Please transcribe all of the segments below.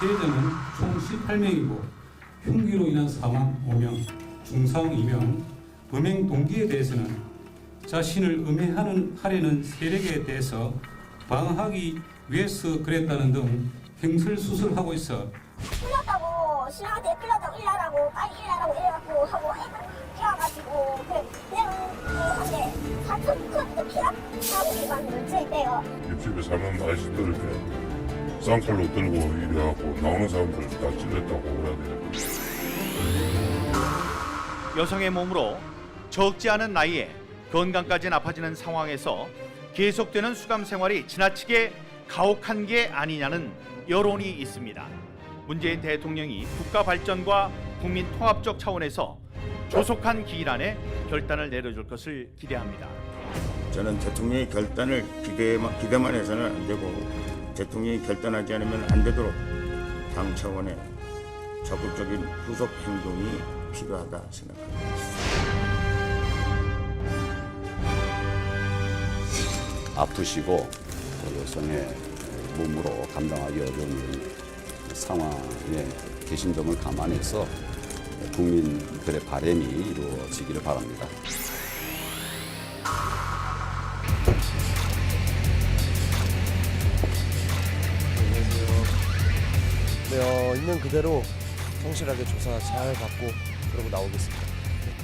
피해자는 총 18명이고 흉기로 인한 사망 5명, 중상 2명, 범행 동기에 대해서는 자신을 음해하려는 세력에 대해서 방어하기 위해서 그랬다는 등 횡설수설하고 있어 끌렸다고 신랑한테 끌렸다고 일하라고 빨리 일하라고 이래갖고 하고 뛰어가지고 내한테 사촌 그 피라하고 일반을 저희빼요. 옆집에 사는 아저씨들을 그냥 쌍칼로 들고 이래갖고 나오는 사람들 다 찔렀다고 그래야 돼요. 여성의 몸으로 적지 않은 나이에 건강까지 나빠지는 상황에서 계속되는 수감 생활이 지나치게 가혹한 게 아니냐는 여론이 있습니다. 문재인 대통령이 국가 발전과 국민 통합적 차원에서 조속한 기일 안에 결단을 내려줄 것을 기대합니다. 저는 대통령의 결단을 기대만 해서는 안 되고 대통령이 결단하지 않으면 안 되도록 당 차원의 적극적인 후속 행동이 필요하다 생각합니다. 아프시고 여성의 몸으로 감당하기 어려운 상황에 계신 점을 감안해서 국민들의 바람이 이루어지기를 바랍니다. 네, 있는 그대로 성실하게 조사 잘 받고 그러고 나오겠습니다.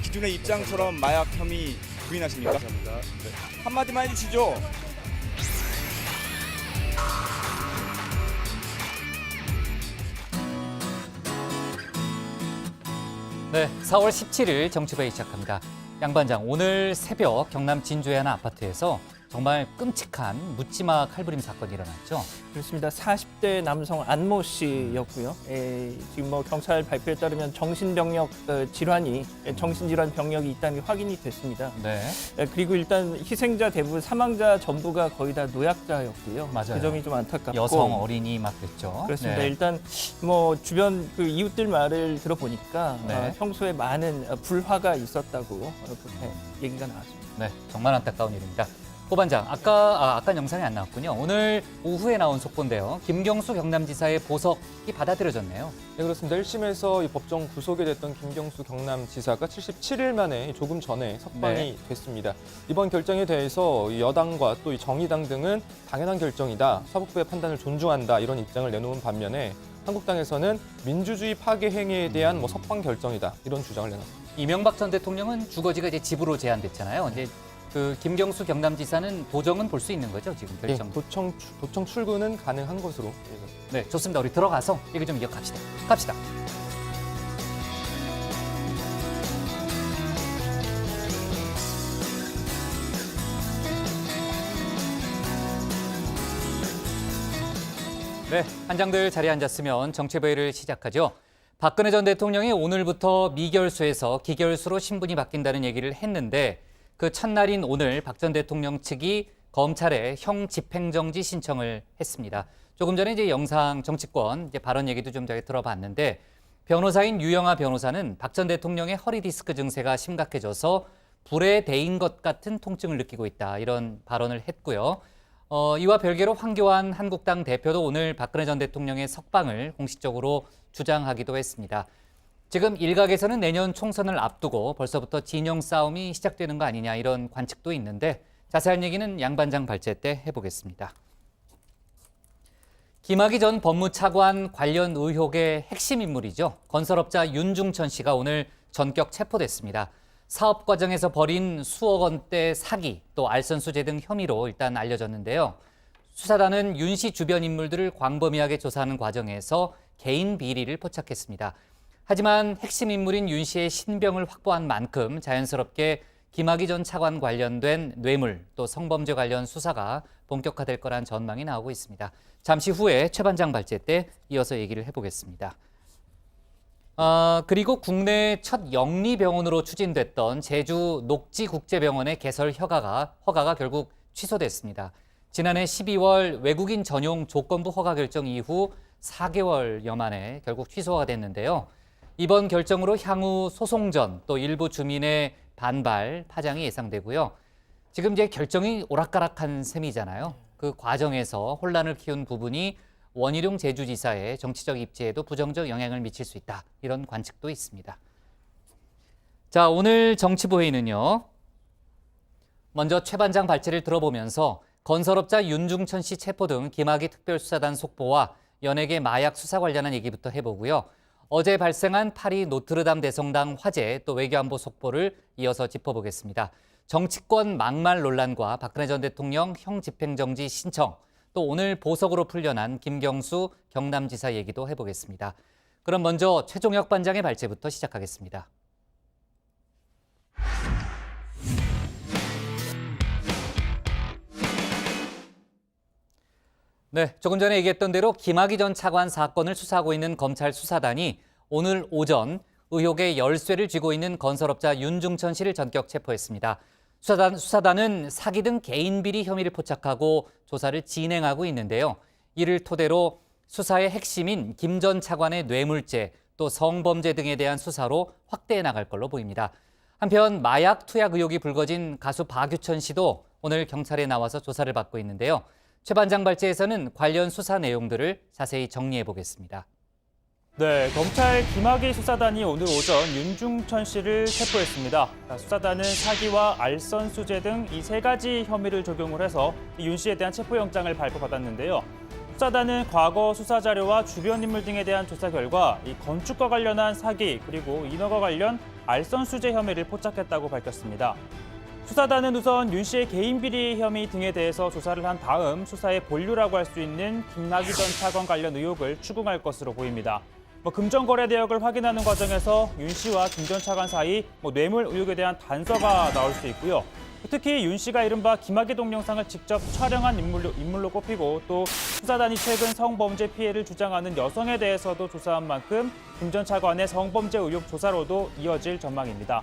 기존의 입장처럼 마약 혐의 부인하십니까? 감사합니다. 네. 한마디만 해주시죠. 네, 4월 17일 정치부회 시작합니다. 양 반장, 오늘 새벽 경남 진주의 한 아파트에서 정말 끔찍한 묻지마 칼부림 사건이 일어났죠. 그렇습니다. 40대 남성 안모 씨였고요. 지금 경찰 발표에 따르면 정신병력 질환이 정신질환 병력이 있다는 게 확인이 됐습니다. 네, 그리고 일단 희생자 대부분 사망자 전부가 거의 다 노약자였고요. 맞아요. 그 점이 좀 안타깝고 여성, 어린이 막 그랬죠. 그렇습니다. 네. 일단 주변 그 이웃들 말을 들어보니까 네. 평소에 많은 불화가 있었다고 그렇게 얘기가 나왔습니다. 네, 정말 안타까운 일입니다. 호 반장, 아까 영상이 안 나왔군요. 오늘 오후에 나온 속보인데요. 김경수 경남지사의 보석이 받아들여졌네요. 네, 그렇습니다. 1심에서 이 법정 구속이 됐던 김경수 경남지사가 77일 만에 조금 전에 석방이 됐습니다. 이번 결정에 대해서 이 여당과 또 이 정의당 등은 당연한 결정이다, 사법부의 판단을 존중한다 이런 입장을 내놓은 반면에 한국당에서는 민주주의 파괴 행위에 대한 석방 결정이다 이런 주장을 내놨습니다. 이명박 전 대통령은 주거지가 이제 집으로 제한됐잖아요. 이제 그 김경수 경남지사는 도정은 볼 수 있는 거죠, 지금 결정? 네, 도청 출근은 가능한 것으로 알려졌습니다. 네, 좋습니다. 우리 들어가서 얘기 좀 이어갑시다. 갑시다. 네, 한장들 자리에 앉았으면 정치부회를 시작하죠. 박근혜 전 대통령이 오늘부터 미결수에서 기결수로 신분이 바뀐다는 얘기를 했는데 그 첫날인 오늘 박 전 대통령 측이 검찰에 형 집행정지 신청을 했습니다. 조금 전에 이제 영상 정치권 발언 얘기도 좀 들어봤는데 변호사인 유영아 변호사는 박 전 대통령의 허리 디스크 증세가 심각해져서 불에 대인 것 같은 통증을 느끼고 있다 이런 발언을 했고요. 이와 별개로 황교안 한국당 대표도 오늘 박근혜 전 대통령의 석방을 공식적으로 주장하기도 했습니다. 지금 일각에서는 내년 총선을 앞두고 벌써부터 진영 싸움이 시작되는 거 아니냐 이런 관측도 있는데 자세한 얘기는 양 반장 발제 때 해보겠습니다. 김학의 전 법무차관 관련 의혹의 핵심 인물이죠. 건설업자 윤중천 씨가 오늘 전격 체포됐습니다. 사업 과정에서 벌인 수억 원대 사기 또 알선수재 등 혐의로 일단 알려졌는데요. 수사단은 윤 씨 주변 인물들을 광범위하게 조사하는 과정에서 개인 비리를 포착했습니다. 하지만 핵심 인물인 윤 씨의 신병을 확보한 만큼 자연스럽게 김학의 전 차관 관련된 뇌물 또 성범죄 관련 수사가 본격화될 거란 전망이 나오고 있습니다. 잠시 후에 최 반장 발제 때 이어서 얘기를 해보겠습니다. 그리고 국내 첫 영리병원으로 추진됐던 제주 녹지국제병원의 개설 허가가 결국 취소됐습니다. 지난해 12월 외국인 전용 조건부 허가 결정 이후 4개월여 만에 결국 취소가 됐는데요. 이번 결정으로 향후 소송전 또 일부 주민의 반발 파장이 예상되고요. 지금 이제 결정이 오락가락한 셈이잖아요. 그 과정에서 혼란을 키운 부분이 원희룡 제주지사의 정치적 입지에도 부정적 영향을 미칠 수 있다. 이런 관측도 있습니다. 자, 오늘 정치부회의는요. 먼저 최 반장 발제를 들어보면서 건설업자 윤중천 씨 체포 등 김학의 특별수사단 속보와 연예계 마약 수사 관련한 얘기부터 해보고요. 어제 발생한 파리 노트르담 대성당 화재 또 외교안보 속보를 이어서 짚어보겠습니다. 정치권 막말 논란과 박근혜 전 대통령 형 집행정지 신청, 또 오늘 보석으로 풀려난 김경수 경남지사 얘기도 해보겠습니다. 그럼 먼저 최종혁 반장의 발제부터 시작하겠습니다. 네, 조금 전에 얘기했던 대로 김학의 전 차관 사건을 수사하고 있는 검찰 수사단이 오늘 오전 의혹의 열쇠를 쥐고 있는 건설업자 윤중천 씨를 전격 체포했습니다. 수사단은 사기 등 개인 비리 혐의를 포착하고 조사를 진행하고 있는데요. 이를 토대로 수사의 핵심인 김 전 차관의 뇌물죄, 또 성범죄 등에 대한 수사로 확대해 나갈 걸로 보입니다. 한편 마약 투약 의혹이 불거진 가수 박유천 씨도 오늘 경찰에 나와서 조사를 받고 있는데요. 최 반장 발제에서는 관련 수사 내용들을 자세히 정리해 보겠습니다. 네, 검찰 김학의 수사단이 오늘 오전 윤중천 씨를 체포했습니다. 수사단은 사기와 알선수재 등 이 세 가지 혐의를 적용을 해서 윤 씨에 대한 체포영장을 발부받았는데요. 수사단은 과거 수사 자료와 주변 인물 등에 대한 조사 결과 이 건축과 관련한 사기 그리고 인허가 관련 알선수재 혐의를 포착했다고 밝혔습니다. 수사단은 우선 윤 씨의 개인 비리 혐의 등에 대해서 조사를 한 다음 수사의 본류라고 할 수 있는 김학의 전 차관 관련 의혹을 추궁할 것으로 보입니다. 금전거래 내역을 확인하는 과정에서 윤 씨와 김 전 차관 사이 뇌물 의혹에 대한 단서가 나올 수 있고요. 특히 윤 씨가 이른바 김학의 동영상을 직접 촬영한 인물로 꼽히고 또 수사단이 최근 성범죄 피해를 주장하는 여성에 대해서도 조사한 만큼 김 전 차관의 성범죄 의혹 조사로도 이어질 전망입니다.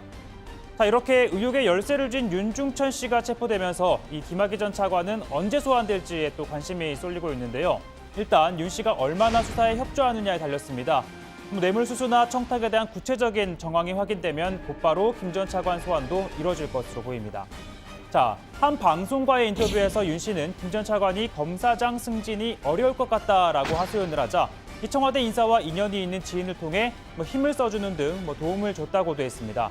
자, 이렇게 의혹의 열쇠를 쥔 윤중천 씨가 체포되면서 이 김학의 전 차관은 언제 소환될지에 또 관심이 쏠리고 있는데요. 일단 윤 씨가 얼마나 수사에 협조하느냐에 달렸습니다. 뇌물수수나 청탁에 대한 구체적인 정황이 확인되면 곧바로 김 전 차관 소환도 이뤄질 것으로 보입니다. 자, 한 방송과의 인터뷰에서 윤 씨는 김 전 차관이 검사장 승진이 어려울 것 같다라고 하소연을 하자 이 청와대 인사와 인연이 있는 지인을 통해 힘을 써주는 등 도움을 줬다고도 했습니다.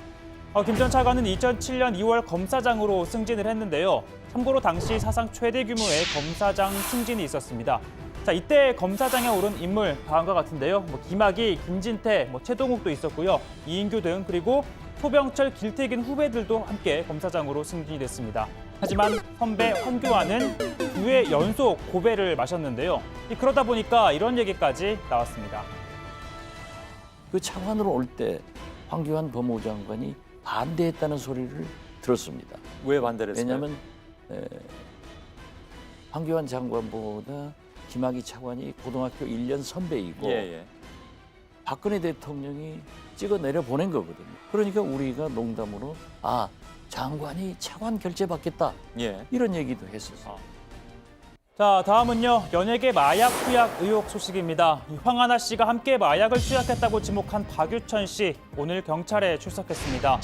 김 전 차관은 2007년 2월 검사장으로 승진을 했는데요. 참고로 당시 사상 최대 규모의 검사장 승진이 있었습니다. 자, 이때 검사장에 오른 인물 다음과 같은데요. 김학의, 김진태, 최동욱도 있었고요. 이인규 등 그리고 소병철, 길태긴 후배들도 함께 검사장으로 승진이 됐습니다. 하지만 선배 황교안은 2회 연속 고배를 마셨는데요. 그러다 보니까 이런 얘기까지 나왔습니다. 그 차관으로 올 때 황교안 법무부 장관이 반대했다는 소리를 들었습니다. 왜 반대를 했어요? 왜냐하면 황교안 장관보다 김학의 차관이 고등학교 1년 선배이고 박근혜 대통령이 찍어 내려 보낸 거거든요. 그러니까 우리가 농담으로 장관이 차관 결재받겠다 이런 얘기도 했었어요. 자, 다음은요. 연예계 마약 투약 의혹 소식입니다. 황하나 씨가 함께 마약을 투약했다고 지목한 박유천 씨, 오늘 경찰에 출석했습니다.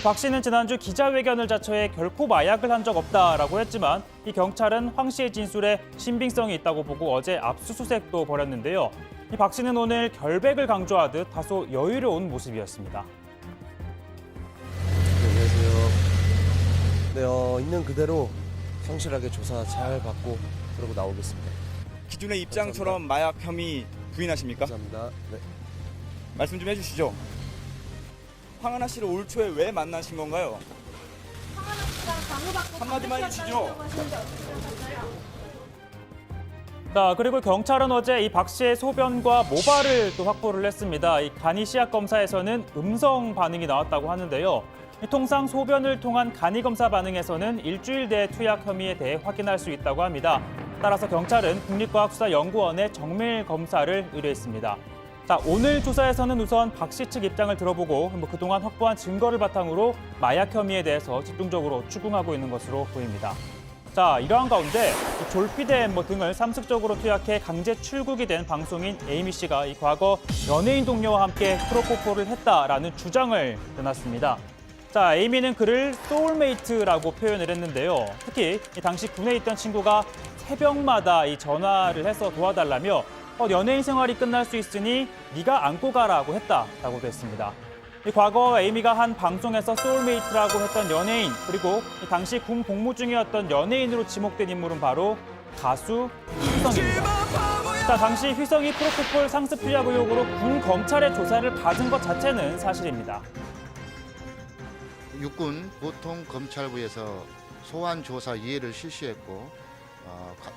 박 씨는 지난주 기자회견을 자처해 결코 마약을 한 적 없다라고 했지만 이 경찰은 황 씨의 진술에 신빙성이 있다고 보고 어제 압수수색도 벌였는데요. 이 박 씨는 오늘 결백을 강조하듯 다소 여유로운 모습이었습니다. 안녕하세요. 네, 있는 그대로 성실하게 조사 잘 받고 그러고 나오겠습니다. 기존의 입장처럼 마약 혐의 부인하십니까? 감사합니다. 네. 말씀 좀 해주시죠. 황하나 씨를 올 초에 왜 만나신 건가요? 한마디만 해주시죠. 자, 그리고 경찰은 어제 이 박 씨의 소변과 모발을 또 확보를 했습니다. 이 간이 시약 검사에서는 음성 반응이 나왔다고 하는데요. 통상 소변을 통한 간이 검사 반응에서는 일주일 내 투약 혐의에 대해 확인할 수 있다고 합니다. 따라서 경찰은 국립과학수사연구원에 정밀 검사를 의뢰했습니다. 자, 오늘 조사에서는 우선 박 씨 측 입장을 들어보고 그동안 확보한 증거를 바탕으로 마약 혐의에 대해서 집중적으로 추궁하고 있는 것으로 보입니다. 자, 이러한 가운데 졸피뎀 등을 삼습적으로 투약해 강제 출국이 된 방송인 에이미 씨가 이 과거 연예인 동료와 함께 프로포폴을 했다라는 주장을 내놨습니다. 자, 에이미는 그를 소울메이트라고 표현을 했는데요. 특히 당시 군에 있던 친구가 새벽마다 이 전화를 해서 도와달라며 연예인 생활이 끝날 수 있으니 네가 안고 가라고 했다라고도 했습니다. 과거 에이미가 한 방송에서 소울메이트라고 했던 연예인, 그리고 당시 군 복무 중이었던 연예인으로 지목된 인물은 바로 가수 휘성입니다. 자, 당시 휘성이 프로포폴 상습 투약 의혹으로 군 검찰의 조사를 받은 것 자체는 사실입니다. 육군 보통검찰부에서 소환 조사 이해를 실시했고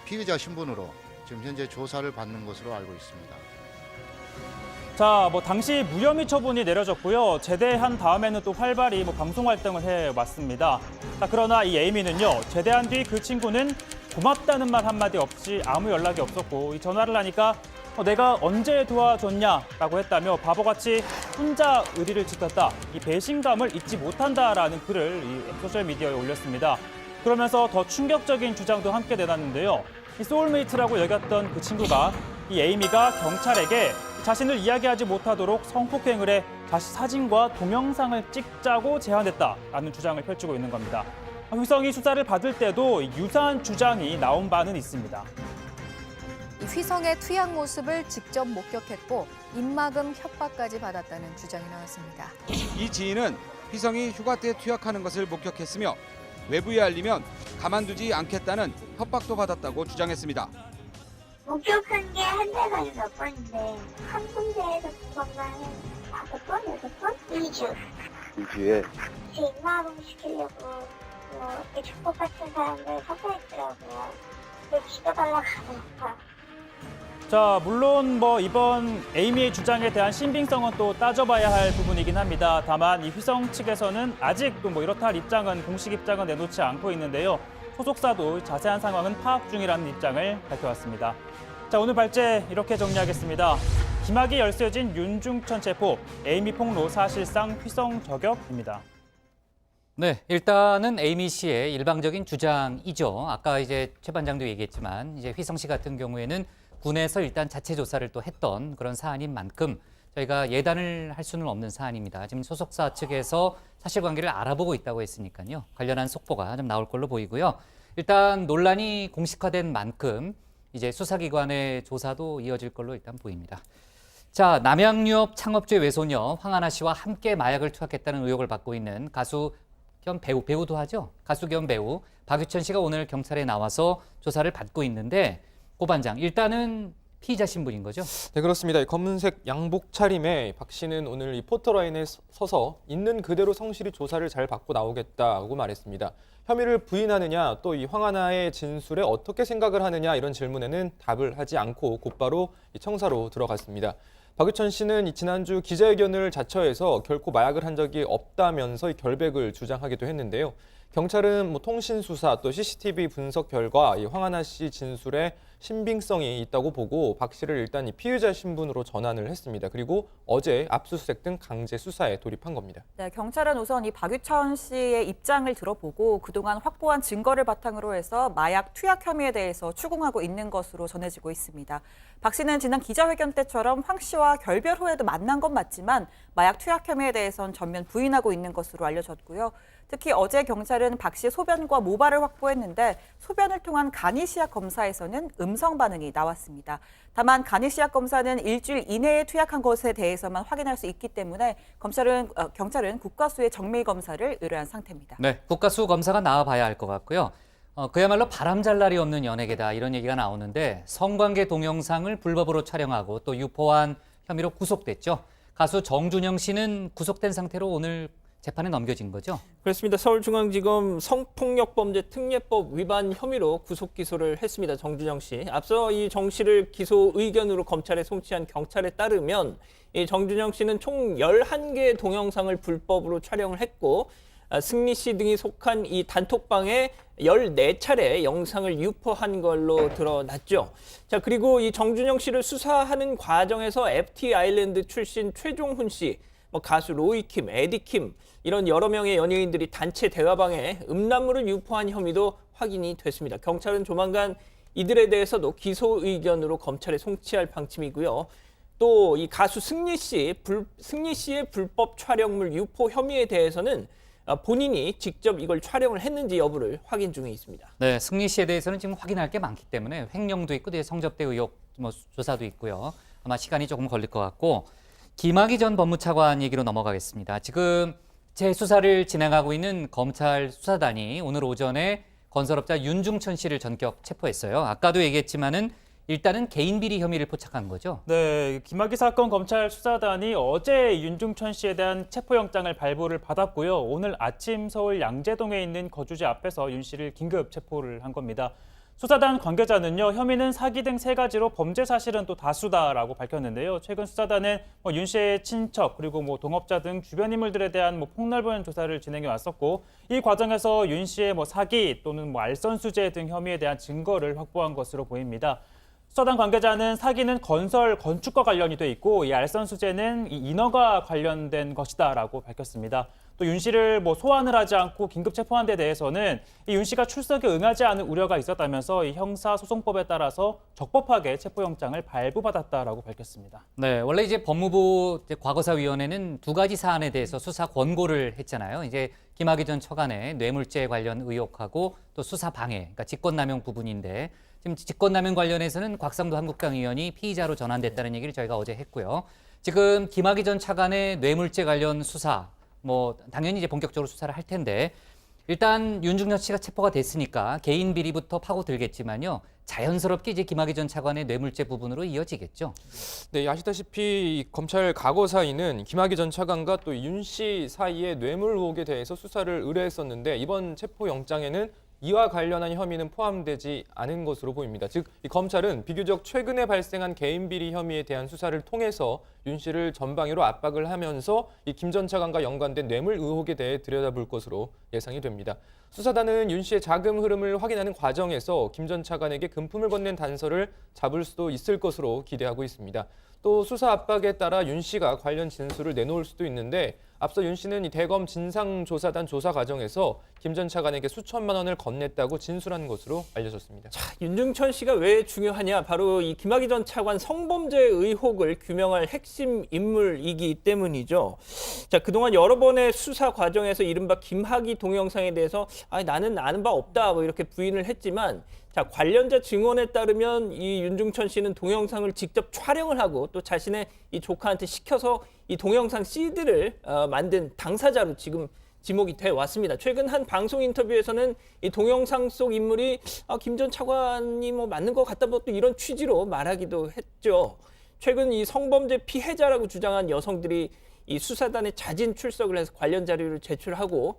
피의자 신분으로 지금 현재 조사를 받는 것으로 알고 있습니다. 자, 당시 무혐의 처분이 내려졌고요. 제대한 다음에는 또 활발히 방송 활동을 해왔습니다. 자, 그러나 이 에이미는요, 제대한 뒤 그 친구는 고맙다는 말 한마디 없이 아무 연락이 없었고, 이 전화를 하니까 내가 언제 도와줬냐라고 했다며 바보같이 혼자 의리를 지켰다. 이 배신감을 잊지 못한다라는 글을 이 소셜미디어에 올렸습니다. 그러면서 더 충격적인 주장도 함께 내놨는데요. 이 소울메이트라고 여겼던 그 친구가 이 에이미가 경찰에게 자신을 이야기하지 못하도록 성폭행을 해 다시 사진과 동영상을 찍자고 제안했다라는 주장을 펼치고 있는 겁니다. 휘성이 수사를 받을 때도 유사한 주장이 나온 바는 있습니다. 휘성의 투약 모습을 직접 목격했고 입막음 협박까지 받았다는 주장이 나왔습니다. 이 지인은 휘성이 휴가 때 투약하는 것을 목격했으며 외부에 알리면 가만두지 않겠다는 협박도 받았다고 주장했습니다. 목격한 게 한 달 만에 몇 번인데 한 군데에서 두 번만 5번, 6번? 2주. 2주에? 제 입마음 시키려고 이렇게 축복 같은 사람들 섭외했더라고요. 그걸 기도달라고 하니까. 자, 물론 이번 에이미의 주장에 대한 신빙성은 또 따져봐야 할 부분이긴 합니다. 다만 이 휘성 측에서는 아직도 이렇다 할 입장은 공식 입장은 내놓지 않고 있는데요. 소속사도 자세한 상황은 파악 중이라는 입장을 밝혀왔습니다. 자, 오늘 발제 이렇게 정리하겠습니다. 김학이 열세진 윤중천 체포, 에이미 폭로 사실상 휘성 저격입니다. 네, 일단은 에이미 씨의 일방적인 주장이죠. 아까 이제 최 반장도 얘기했지만 이제 휘성 씨 같은 경우에는 군에서 일단 자체 조사를 또 했던 그런 사안인 만큼 저희가 예단을 할 수는 없는 사안입니다. 지금 소속사 측에서 사실관계를 알아보고 있다고 했으니까요. 관련한 속보가 좀 나올 걸로 보이고요. 일단 논란이 공식화된 만큼 이제 수사기관의 조사도 이어질 걸로 일단 보입니다. 자, 남양유업 창업주의 외손녀 황하나 씨와 함께 마약을 투약했다는 의혹을 받고 있는 가수 겸 배우도 하죠. 가수 겸 배우 박유천 씨가 오늘 경찰에 나와서 조사를 받고 있는데 고 반장, 일단은 피의자 신분인 거죠? 네, 그렇습니다. 검은색 양복 차림에 박 씨는 오늘 이 포토라인에 서서 있는 그대로 성실히 조사를 잘 받고 나오겠다고 말했습니다. 혐의를 부인하느냐, 또 이 황하나의 진술에 어떻게 생각을 하느냐 이런 질문에는 답을 하지 않고 곧바로 이 청사로 들어갔습니다. 박유천 씨는 지난주 기자회견을 자처해서 결코 마약을 한 적이 없다면서 결백을 주장하기도 했는데요. 경찰은 통신 수사 또 CCTV 분석 결과 이 황하나 씨 진술에 신빙성이 있다고 보고 박 씨를 일단 이 피의자 신분으로 전환을 했습니다. 그리고 어제 압수수색 등 강제 수사에 돌입한 겁니다. 네, 경찰은 우선 이 박유천 씨의 입장을 들어보고 그동안 확보한 증거를 바탕으로 해서 마약 투약 혐의에 대해서 추궁하고 있는 것으로 전해지고 있습니다. 박 씨는 지난 기자회견 때처럼 황 씨와 결별 후에도 만난 건 맞지만 마약 투약 혐의에 대해서는 전면 부인하고 있는 것으로 알려졌고요. 특히 어제 경찰은 박 씨의 소변과 모발을 확보했는데 소변을 통한 간이시약 검사에서는 음성 반응이 나왔습니다. 다만 간이시약 검사는 일주일 이내에 투약한 것에 대해서만 확인할 수 있기 때문에 경찰은 국가수의 정밀 검사를 의뢰한 상태입니다. 네, 국가수 검사가 나와봐야 할 것 같고요. 그야말로 바람잘 날이 없는 연예계다 이런 얘기가 나오는데 성관계 동영상을 불법으로 촬영하고 또 유포한 혐의로 구속됐죠. 가수 정준영 씨는 구속된 상태로 오늘 재판에 넘겨진 거죠? 그렇습니다. 서울중앙지검 성폭력범죄 특례법 위반 혐의로 구속 기소를 했습니다. 정준영 씨. 앞서 이 정 씨를 기소 의견으로 검찰에 송치한 경찰에 따르면 이 정준영 씨는 총 11개의 동영상을 불법으로 촬영을 했고 승리 씨 등이 속한 이 단톡방에 14차례 영상을 유포한 걸로 드러났죠. 자, 그리고 이 정준영 씨를 수사하는 과정에서 FT 아일랜드 출신 최종훈 씨, 가수 로이킴, 에디킴 이런 여러 명의 연예인들이 단체 대화방에 음란물을 유포한 혐의도 확인이 됐습니다. 경찰은 조만간 이들에 대해서도 기소 의견으로 검찰에 송치할 방침이고요. 또 이 가수 승리 씨의 불법 촬영물 유포 혐의에 대해서는 본인이 직접 이걸 촬영을 했는지 여부를 확인 중에 있습니다. 네, 승리 씨에 대해서는 지금 확인할 게 많기 때문에 횡령도 있고 성접대 의혹 뭐 조사도 있고요. 아마 시간이 조금 걸릴 것 같고 김학의 전 법무차관 얘기로 넘어가겠습니다. 지금 재수사를 진행하고 있는 검찰 수사단이 오늘 오전에 건설업자 윤중천 씨를 전격 체포했어요. 아까도 얘기했지만은 일단은 개인 비리 혐의를 포착한 거죠. 네, 김학의 사건 검찰 수사단이 어제 윤중천 씨에 대한 체포영장을 발부를 받았고요. 오늘 아침 서울 양재동에 있는 거주지 앞에서 윤 씨를 긴급 체포를 한 겁니다. 수사단 관계자는요, 혐의는 사기 등 3가지로 범죄 사실은 또 다수다라고 밝혔는데요. 최근 수사단은 윤 씨의 친척 그리고 동업자 등 주변 인물들에 대한 폭넓은 조사를 진행해 왔었고, 이 과정에서 윤 씨의 사기 또는 알선수재 등 혐의에 대한 증거를 확보한 것으로 보입니다. 수사단 관계자는 사기는 건축과 관련이 돼 있고 이 알선수재는 이 인허가 관련된 것이다라고 밝혔습니다. 또 윤 씨를 소환을 하지 않고 긴급 체포한 데 대해서는 이 윤 씨가 출석에 응하지 않을 우려가 있었다면서 이 형사소송법에 따라서 적법하게 체포영장을 발부받았다라고 밝혔습니다. 네, 원래 이제 법무부 과거사위원회는 2가지 사안에 대해서 수사 권고를 했잖아요. 이제 김학의 전 처관의 뇌물죄 관련 의혹하고 또 수사 방해, 그러니까 직권남용 부분인데 지금 직권남용 관련해서는 곽상도 한국당 의원이 피의자로 전환됐다는 얘기를 저희가 어제 했고요. 지금 김학의 전 차관의 뇌물죄 관련 수사, 당연히 이제 본격적으로 수사를 할 텐데 일단 윤중천 씨가 체포가 됐으니까 개인 비리부터 파고들겠지만요. 자연스럽게 이제 김학의 전 차관의 뇌물죄 부분으로 이어지겠죠. 네, 아시다시피 검찰 과거사위는 김학의 전 차관과 또 윤 씨 사이의 뇌물 의혹에 대해서 수사를 의뢰했었는데 이번 체포영장에는 이와 관련한 혐의는 포함되지 않은 것으로 보입니다. 즉, 이 검찰은 비교적 최근에 발생한 개인 비리 혐의에 대한 수사를 통해서 윤 씨를 전방위로 압박을 하면서 이 김 전 차관과 연관된 뇌물 의혹에 대해 들여다볼 것으로 예상이 됩니다. 수사단은 윤 씨의 자금 흐름을 확인하는 과정에서 김 전 차관에게 금품을 건넨 단서를 잡을 수도 있을 것으로 기대하고 있습니다. 또 수사 압박에 따라 윤 씨가 관련 진술을 내놓을 수도 있는데 앞서 윤 씨는 이 대검 진상조사단 조사 과정에서 김 전 차관에게 수천만 원을 건넸다고 진술한 것으로 알려졌습니다. 자, 윤중천 씨가 왜 중요하냐? 바로 이 김학의 전 차관 성범죄 의혹을 규명할 핵심 인물이기 때문이죠. 자, 그동안 여러 번의 수사 과정에서 이른바 김학의 동영상에 대해서 나는 아는 바 없다 이렇게 부인을 했지만 자, 관련자 증언에 따르면 이 윤중천 씨는 동영상을 직접 촬영을 하고 또 자신의 이 조카한테 시켜서 이 동영상 CD를 만든 당사자로 지금 지목이 돼 왔습니다. 최근 한 방송 인터뷰에서는 이 동영상 속 인물이 김 전 차관이 맞는 것 같다 또 이런 취지로 말하기도 했죠. 최근 이 성범죄 피해자라고 주장한 여성들이 이 수사단에 자진 출석을 해서 관련 자료를 제출하고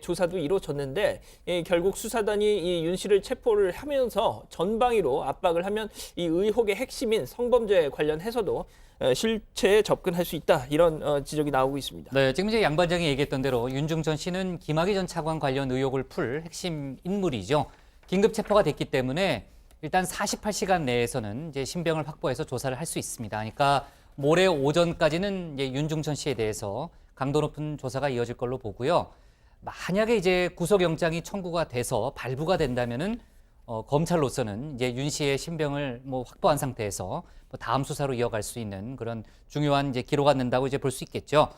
조사도 이루어졌는데 결국 수사단이 이 윤 씨를 체포를 하면서 전방위로 압박을 하면 이 의혹의 핵심인 성범죄 관련해서도 실체에 접근할 수 있다 이런 지적이 나오고 있습니다. 네, 지금 이제 양 반장이 얘기했던 대로 윤중천 씨는 김학의 전 차관 관련 의혹을 풀 핵심 인물이죠. 긴급 체포가 됐기 때문에 일단 48시간 내에서는 이제 신병을 확보해서 조사를 할 수 있습니다. 그러니까 모레 오전까지는 이제 윤중천 씨에 대해서 강도 높은 조사가 이어질 걸로 보고요. 만약에 이제 구속영장이 청구가 돼서 발부가 된다면은 검찰로서는 이제 윤 씨의 신병을 확보한 상태에서 다음 수사로 이어갈 수 있는 그런 중요한 이제 기로가 된다고 이제 볼 수 있겠죠.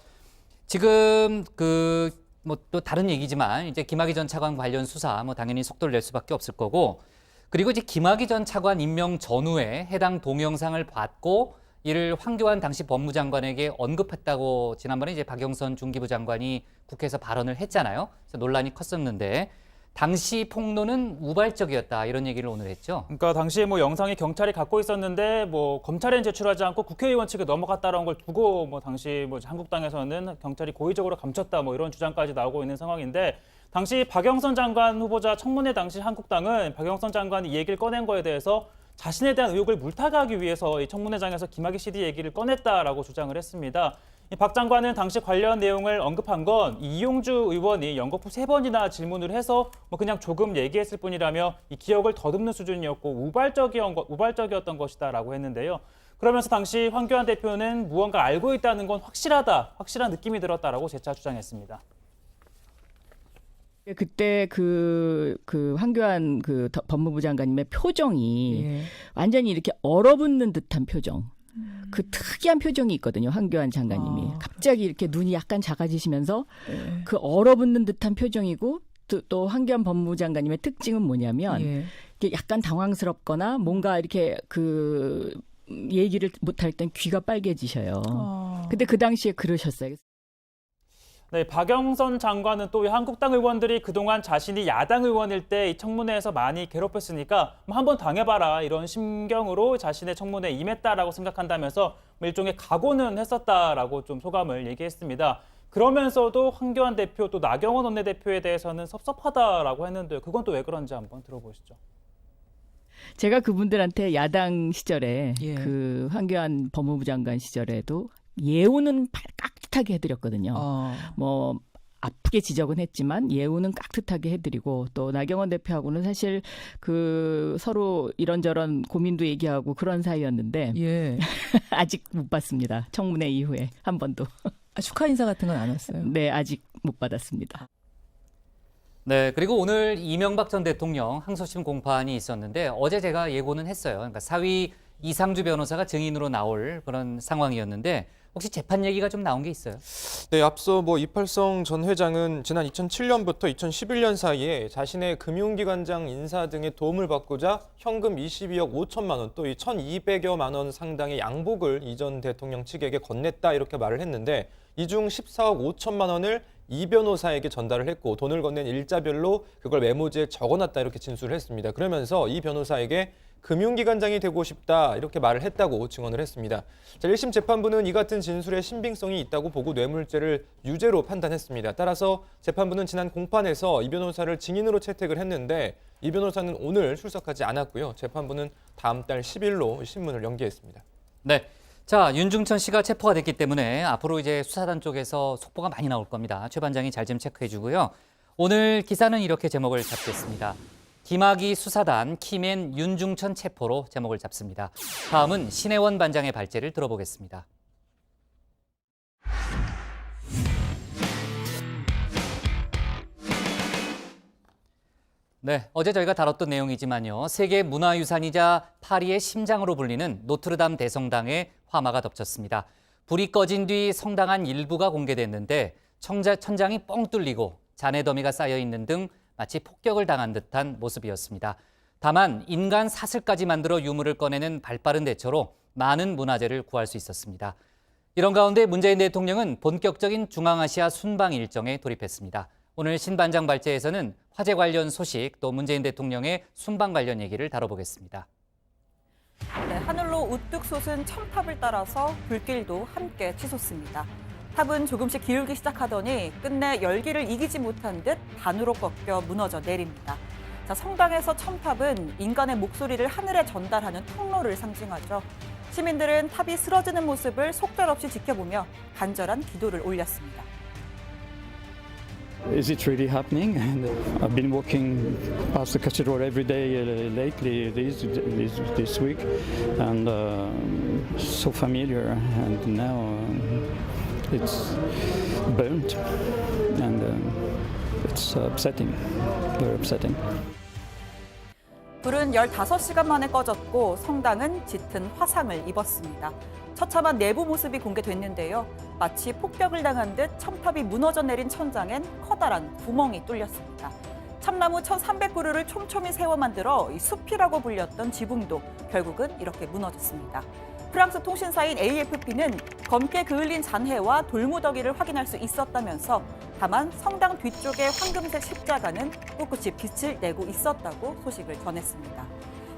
지금 또 다른 얘기지만 이제 김학의 전 차관 관련 수사 당연히 속도를 낼 수밖에 없을 거고, 그리고 이제 김학의 전 차관 임명 전후에 해당 동영상을 받고 이를 황교안 당시 법무장관에게 언급했다고 지난번에 이제 박영선 중기부 장관이 국회에서 발언을 했잖아요. 그래서 논란이 컸었는데 당시 폭로는 우발적이었다 이런 얘기를 오늘 했죠. 그러니까 당시에 영상이 경찰이 갖고 있었는데 검찰에는 제출하지 않고 국회의원 측에 넘어갔다라는 걸 두고 당시 한국당에서는 경찰이 고의적으로 감췄다 이런 주장까지 나오고 있는 상황인데, 당시 박영선 장관 후보자 청문회 당시 한국당은 박영선 장관이 이 얘기를 꺼낸 거에 대해서 자신에 대한 의혹을 물타기하기 위해서 이 청문회장에서 김학의 CD 얘기를 꺼냈다라고 주장을 했습니다. 박 장관은 당시 관련 내용을 언급한 건 이용주 의원이 연거푸 3번이나 질문을 해서 그냥 조금 얘기했을 뿐이라며 이 기억을 더듬는 수준이었고 우발적이었던 것이다라고 했는데요. 그러면서 당시 황교안 대표는 무언가 알고 있다는 건 확실한 느낌이 들었다라고 재차 주장했습니다. 그때 그 황교안 법무부 장관님의 표정이 완전히 이렇게 얼어붙는 듯한 표정. 그 특이한 표정이 있거든요. 황교안 장관님이. 갑자기 이렇게 눈이 약간 작아지시면서 그 얼어붙는 듯한 표정이고 또 황교안 법무부 장관님의 특징은 뭐냐면 이게 약간 당황스럽거나 뭔가 이렇게 그 얘기를 못할 땐 귀가 빨개지셔요. 근데 그 당시에 그러셨어요. 네, 박영선 장관은 또 한국당 의원들이 그동안 자신이 야당 의원일 때 이 청문회에서 많이 괴롭혔으니까 한번 당해봐라 이런 심경으로 자신의 청문회에 임했다라고 생각한다면서 일종의 각오는 했었다라고 좀 소감을 얘기했습니다. 그러면서도 황교안 대표 또 나경원 원내대표에 대해서는 섭섭하다라고 했는데 그건 또 왜 그런지 한번 들어보시죠. 제가 그분들한테 야당 시절에 그 황교안 법무부 장관 시절에도 예우는 깍듯하게 해드렸거든요. 뭐 아프게 지적은 했지만 예우는 깍듯하게 해드리고 또 나경원 대표하고는 사실 그 서로 이런저런 고민도 얘기하고 그런 사이였는데 아직 못 봤습니다. 청문회 이후에 한 번도. 축하 인사 같은 건 안 왔어요? 네, 아직 못 받았습니다. 네, 그리고 오늘 이명박 전 대통령 항소심 공판이 있었는데 어제 제가 예고는 했어요. 그러니까 사위 이상주 변호사가 증인으로 나올 그런 상황이었는데 혹시 재판 얘기가 좀 나온 게 있어요? 네, 앞서 이팔성 전 회장은 지난 2007년부터 2011년 사이에 자신의 금융기관장 인사 등의 도움을 받고자 현금 22억 5천만 원 또 1,200여만 원 상당의 양복을 이 전 대통령 측에게 건넸다 이렇게 말을 했는데 이 중 14억 5천만 원을 이 변호사에게 전달을 했고 돈을 건넨 일자별로 그걸 메모지에 적어놨다 이렇게 진술을 했습니다. 그러면서 이 변호사에게 금융기관장이 되고 싶다 이렇게 말을 했다고 증언을 했습니다. 자, 1심 재판부는 이 같은 진술에 신빙성이 있다고 보고 뇌물죄를 유죄로 판단했습니다. 따라서 재판부는 지난 공판에서 이 변호사를 증인으로 채택을 했는데 이 변호사는 오늘 출석하지 않았고요. 재판부는 다음 달 10일로 신문을 연기했습니다. 네. 자, 윤중천 씨가 체포가 됐기 때문에 앞으로 이제 수사단 쪽에서 속보가 많이 나올 겁니다. 최 반장이 잘 좀 체크해 주고요. 오늘 기사는 이렇게 제목을 잡겠습니다. 김학의 수사단 키맨 윤중천 체포로 제목을 잡습니다. 다음은 신혜원 반장의 발제를 들어보겠습니다. 네, 어제 저희가 다뤘던 내용이지만요. 세계 문화유산이자 파리의 심장으로 불리는 노트르담 대성당에 화마가 덮쳤습니다. 불이 꺼진 뒤 성당 안 일부가 공개됐는데 천장이 뻥 뚫리고 잔해 더미가 쌓여 있는 등 마치 폭격을 당한 듯한 모습이었습니다. 다만 인간 사슬까지 만들어 유물을 꺼내는 발빠른 대처로 많은 문화재를 구할 수 있었습니다. 이런 가운데 문재인 대통령은 본격적인 중앙아시아 순방 일정에 돌입했습니다. 오늘 신 반장 발제에서는 화재 관련 소식 또 문재인 대통령의 순방 관련 얘기를 다뤄보겠습니다. 네, 하늘로 우뚝 솟은 첨탑을 따라서 불길도 함께 치솟습니다. 탑은 조금씩 기울기 시작하더니 끝내 열기를 이기지 못한 듯 반으로 꺾여 무너져 내립니다. 자, 성당에서 첨탑은 인간의 목소리를 하늘에 전달하는 통로를 상징하죠. 시민들은 탑이 쓰러지는 모습을 속절없이 지켜보며 간절한 기도를 올렸습니다. Is it really happening? And I've been walking past the cathedral every day lately this week, and so familiar. And now it's burnt, and it's upsetting, very upsetting. 불은 15시간 만에 꺼졌고 성당은 짙은 화상을 입었습니다. 처참한 내부 모습이 공개됐는데요. 마치 폭격을 당한 듯 첨탑이 무너져 내린 천장엔 커다란 구멍이 뚫렸습니다. 참나무 1,300그루를 촘촘히 세워 만들어 숲이라고 불렸던 지붕도 결국은 이렇게 무너졌습니다. 프랑스 통신사인 AFP는 검게 그을린 잔해와 돌무더기를 확인할 수 있었다면서 다만 성당 뒤쪽의 황금색 십자가는 꿋꿋이 빛을 내고 있었다고 소식을 전했습니다.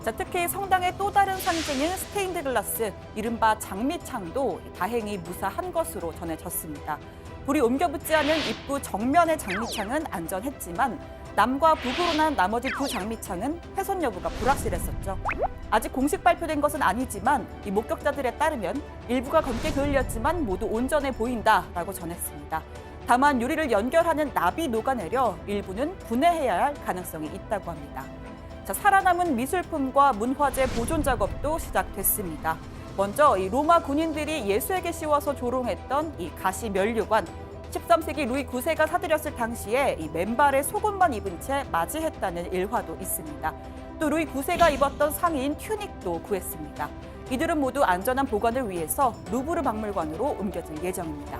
자, 특히 성당의 또 다른 상징인 스테인드 글라스, 이른바 장미창도 다행히 무사한 것으로 전해졌습니다. 불이 옮겨붙지 않은 입구 정면의 장미창은 안전했지만 남과 북으로 난 나머지 두 장미창은 훼손 여부가 불확실했었죠. 아직 공식 발표된 것은 아니지만 이 목격자들에 따르면 일부가 검게 그을렸지만 모두 온전해 보인다라고 전했습니다. 다만 유리를 연결하는 납이 녹아내려 일부는 분해해야 할 가능성이 있다고 합니다. 자, 살아남은 미술품과 문화재 보존 작업도 시작됐습니다. 먼저 이 로마 군인들이 예수에게 씌워서 조롱했던 이 가시 면류관, 13세기 루이 9세가 사들였을 당시에 이 맨발에 속옷만 입은 채 맞이했다는 일화도 있습니다. 또 루이 9세가 입었던 상의인 튜닉도 구했습니다. 이들은 모두 안전한 보관을 위해서 루브르 박물관으로 옮겨질 예정입니다.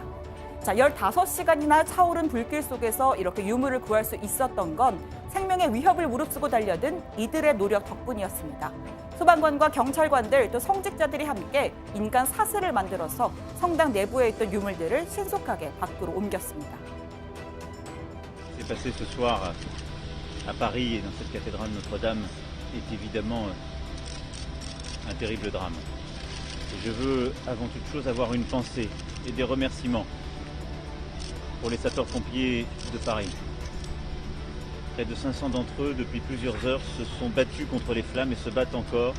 자, 15시간이나 차오른 불길 속에서 이렇게 유물을 구할 수 있었던 건 생명의 위협을 무릅쓰고 달려든 이들의 노력 덕분이었습니다. 소방관과 경찰관들 또 성직자들이 함께 인간 사슬을 만들어서 성당 내부에 있던 유물들을 신속하게 밖으로 옮겼습니다. Ce qui s'est passé ce soir à Paris et dans cette cathédrale Notre-Dame est évidemment un terrible drame. Et je veux avant toute chose avoir une pensée et des remerciements pour les sapeurs-pompiers de Paris. Près de 500 d'entre eux, depuis plusieurs heures, se sont battus contre les flammes et se battent encore,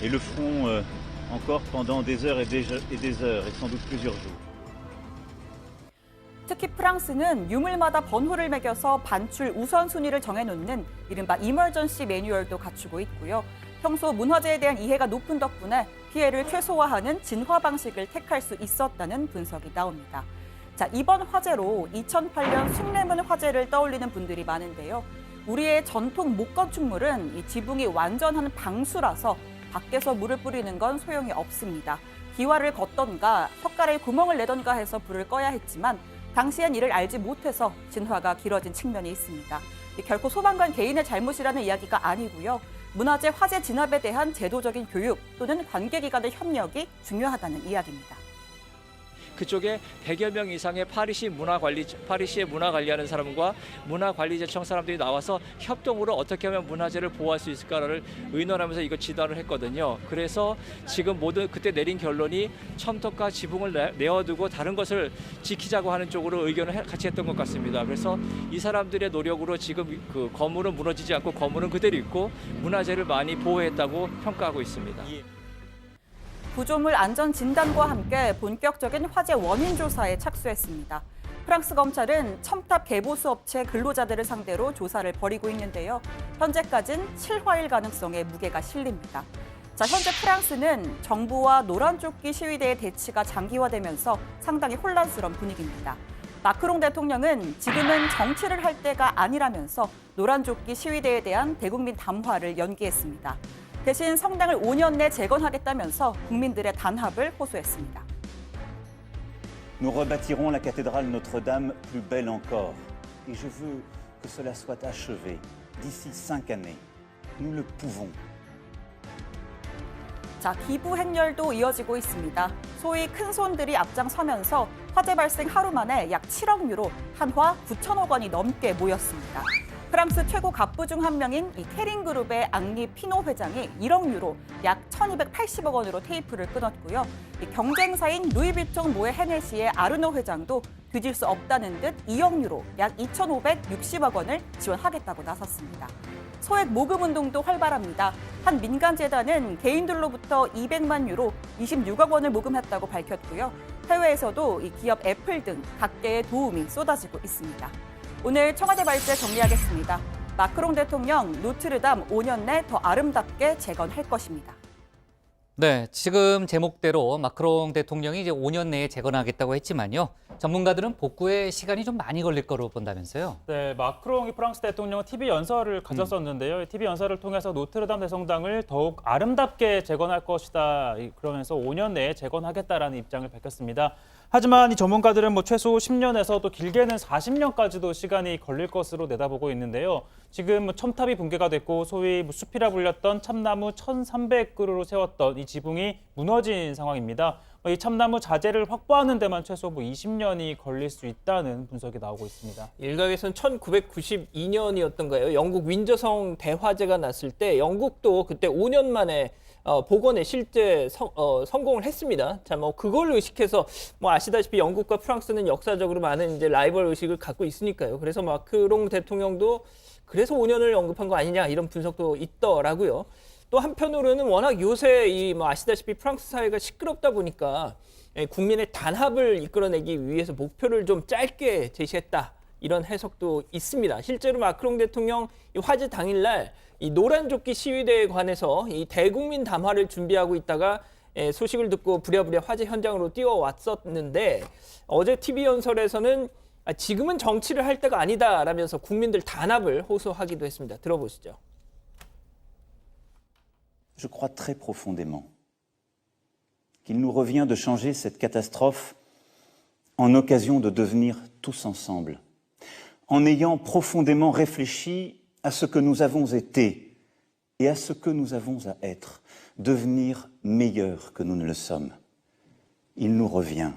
et le feront encore pendant des heures et des heures, et sans doute plusieurs jours. 특히 프랑스는 유물마다 번호를 매겨서 반출 우선순위를 정해놓는 이른바 이머전시 매뉴얼도 갖추고 있고요. 평소 문화재에 대한 이해가 높은 덕분에 피해를 최소화하는 진화 방식을 택할 수 있었다는 분석이 나옵니다. 자, 이번 화재로 2008년 숭례문 화재를 떠올리는 분들이 많은데요. 우리의 전통 목건축물은 이 지붕이 완전한 방수라서 밖에서 물을 뿌리는 건 소용이 없습니다. 기와를 걷던가 석가래에 구멍을 내던가 해서 불을 꺼야 했지만 당시엔 이를 알지 못해서 진화가 길어진 측면이 있습니다. 결코 소방관 개인의 잘못이라는 이야기가 아니고요. 문화재 화재 진압에 대한 제도적인 교육 또는 관계기관의 협력이 중요하다는 이야기입니다. 그쪽에 100여 명 이상의 파리시의 문화 관리하는 사람과 문화관리제청 사람들이 나와서 협동으로 어떻게 하면 문화재를 보호할 수 있을까를 의논하면서 이거 지도를 했거든요. 그래서 지금 모든 그때 내린 결론이 첨터과 지붕을 내어두고 다른 것을 지키자고 하는 쪽으로 의견을 같이 했던 것 같습니다. 그래서 이 사람들의 노력으로 지금 그 건물은 무너지지 않고 건물은 그대로 있고 문화재를 많이 보호했다고 평가하고 있습니다. 구조물 안전 진단과 함께 본격적인 화재 원인 조사에 착수했습니다. 프랑스 검찰은 첨탑 개보수 업체 근로자들을 상대로 조사를 벌이고 있는데요. 현재까지는 실화일 가능성에 무게가 실립니다. 자, 현재 프랑스는 정부와 노란조끼 시위대의 대치가 장기화되면서 상당히 혼란스러운 분위기입니다. 마크롱 대통령은 지금은 정치를 할 때가 아니라면서 노란조끼 시위대에 대한 대국민 담화를 연기했습니다. 대신 성당을 5년 내 재건하겠다면서 국민들의 단합을 호소했습니다. Nous rebâtirons la cathédrale Notre-Dame plus belle encore. Et je veux que cela soit achevé d'ici 5 années. Nous le pouvons. 자, 기부 행렬도 이어지고 있습니다. 소위 큰손들이 앞장서면서 화재 발생 하루 만에 약 7억 유로, 한화 9천억 원이 넘게 모였습니다. 프랑스 최고 갑부 중 한 명인 이 케링그룹의 앙리 피노 회장이 1억 유로, 약 1,280억 원으로 테이프를 끊었고요. 이 경쟁사인 루이비통 모에 헤네시의 아르노 회장도 뒤질 수 없다는 듯 2억 유로, 약 2,560억 원을 지원하겠다고 나섰습니다. 소액 모금 운동도 활발합니다. 한 민간재단은 개인들로부터 200만 유로, 26억 원을 모금했다고 밝혔고요. 해외에서도 이 기업 애플 등 각계의 도움이 쏟아지고 있습니다. 오늘 청와대 발제 정리하겠습니다. 마크롱 대통령 노트르담 5년 내 더 아름답게 재건할 것입니다. 네, 지금 제목대로 마크롱 대통령이 이제 5년 내에 재건하겠다고 했지만요. 전문가들은 복구에 시간이 좀 많이 걸릴 거로 본다면서요. 네, 마크롱이 프랑스 대통령은 TV 연설을 가졌었는데요. TV 연설을 통해서 노트르담 대성당을 더욱 아름답게 재건할 것이다. 그러면서 5년 내에 재건하겠다라는 입장을 밝혔습니다. 하지만 이 전문가들은 최소 10년에서 또 길게는 40년까지도 시간이 걸릴 것으로 내다보고 있는데요. 지금 첨탑이 붕괴가 됐고 소위 숲이라 불렸던 참나무 1,300그루로 세웠던 이 지붕이 무너진 상황입니다. 이 참나무 자재를 확보하는 데만 최소 20년이 걸릴 수 있다는 분석이 나오고 있습니다. 일각에서는 1992년이었던가요? 영국 윈저성 대화재가 났을 때 영국도 그때 5년 만에 복원에 실제 성공을 했습니다. 자, 그걸 의식해서 아시다시피 영국과 프랑스는 역사적으로 많은 이제 라이벌 의식을 갖고 있으니까요. 그래서 마크롱 대통령도 그래서 5년을 언급한 거 아니냐 이런 분석도 있더라고요. 또 한편으로는 워낙 요새 아시다시피 프랑스 사회가 시끄럽다 보니까 국민의 단합을 이끌어내기 위해서 목표를 좀 짧게 제시했다. 이런 해석도 있습니다. 실제로 마크롱 대통령 화재 당일날 이 노란조끼 시위대에 관해서 이 대국민 담화를 준비하고 있다가 소식을 듣고 부랴부랴 화재 현장으로 뛰어왔었는데 어제 TV 연설에서는 지금은 정치를 할 때가 아니다라면서 국민들 단합을 호소하기도 했습니다. 들어보시죠. Je crois très profondément qu'il nous revient de changer cette catastrophe en occasion de devenir tous ensemble, en ayant profondément réfléchi à ce que nous avons été et à ce que nous avons à être, devenir meilleurs que nous ne le sommes. Il nous revient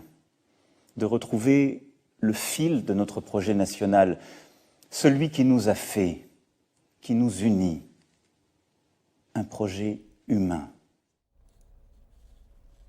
de retrouver le fil de notre projet national, celui qui nous a fait, qui nous unit, un projet humain.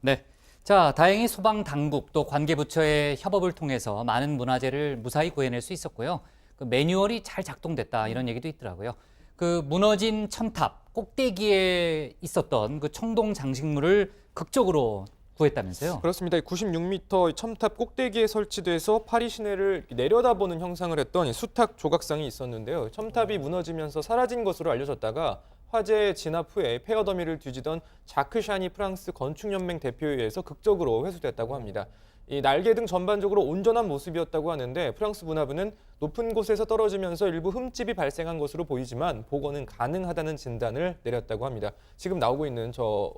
네. 자, 다행히 소방 당국 또 관계부처의 협업을 통해서 많은 문화재를 무사히 구해낼 수 있었고요. 그 매뉴얼이 잘 작동됐다 이런 얘기도 있더라고요. 그 무너진 첨탑 꼭대기에 있었던 그 청동 장식물을 극적으로 구했다면서요? 그렇습니다. 96m 첨탑 꼭대기에 설치돼서 파리 시내를 내려다보는 형상을 했던 수탁 조각상이 있었는데요. 첨탑이 무너지면서 사라진 것으로 알려졌다가 화재 진압 후에 폐허 더미를 뒤지던 자크 샤니 프랑스 건축연맹 대표에 의해서 극적으로 회수됐다고 합니다. 이 날개 등 전반적으로 온전한 모습이었다고 하는데 프랑스 문화부는 높은 곳에서 떨어지면서 일부 흠집이 발생한 것으로 보이지만 복원은 가능하다는 진단을 내렸다고 합니다. 지금 나오고 있는 저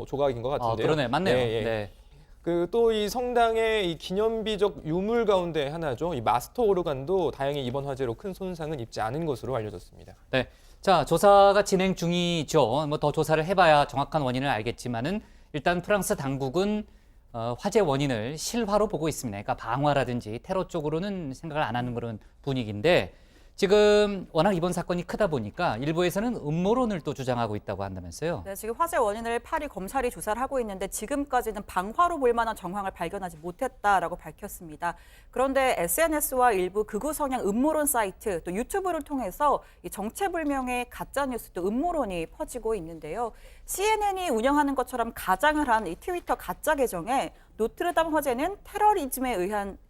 조각인 것 같은데요. 그러네, 맞네요. 네. 또 이 성당의 이 기념비적 유물 가운데 하나죠. 이 마스터 오르간도 다행히 이번 화재로 큰 손상은 입지 않은 것으로 알려졌습니다. 네. 자, 조사가 진행 중이죠. 뭐 더 조사를 해봐야 정확한 원인을 알겠지만은 일단 프랑스 당국은 화재 원인을 실화로 보고 있습니다. 그러니까 방화라든지 테러 쪽으로는 생각을 안 하는 그런 분위기인데 지금 워낙 이번 사건이 크다 보니까 일부에서는 음모론을 또 주장하고 있다고 한다면서요. 네, 지금 화재 원인을 파리 검찰이 조사를 하고 있는데 지금까지는 방화로 볼 만한 정황을 발견하지 못했다라고 밝혔습니다. 그런데 SNS와 일부 극우 성향 음모론 사이트 또 유튜브를 통해서 이 정체불명의 가짜뉴스 또 음모론이 퍼지고 있는데요. CNN이 운영하는 것처럼 가장을 한 이 트위터 가짜 계정에 노트르담 화재는 테러리즘에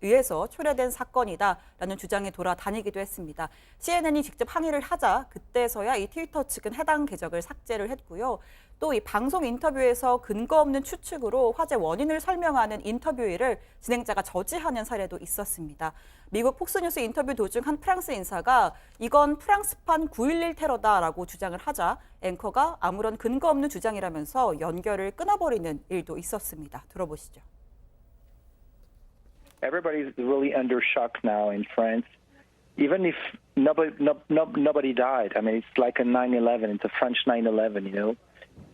의해서 초래된 사건이다라는 주장이 돌아다니기도 했습니다. CNN이 직접 항의를 하자 그때서야 이 트위터 측은 해당 계정을 삭제를 했고요. 또 이 방송 인터뷰에서 근거 없는 추측으로 화재 원인을 설명하는 인터뷰를 진행자가 저지하는 사례도 있었습니다. 미국 폭스뉴스 인터뷰 도중 한 프랑스 인사가 이건 프랑스판 9.11 테러다라고 주장을 하자 앵커가 아무런 근거 없는 주장이라면서 연결을 끊어버리는 일도 있었습니다. 들어보시죠. Everybody's really under shock now in France. Even if nobody died, I mean, it's like a 9/11. It's a French 9/11, you know,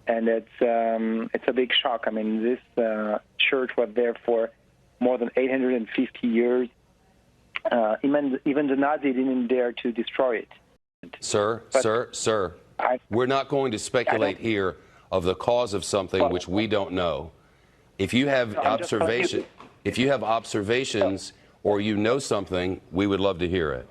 and it's a big shock. I mean, this church was there for more than 850 years. Even the Nazis didn't dare to destroy it. Sir, we're not going to speculate here of the cause of something which we don't know. If you have observations or you know something, we would love to hear it.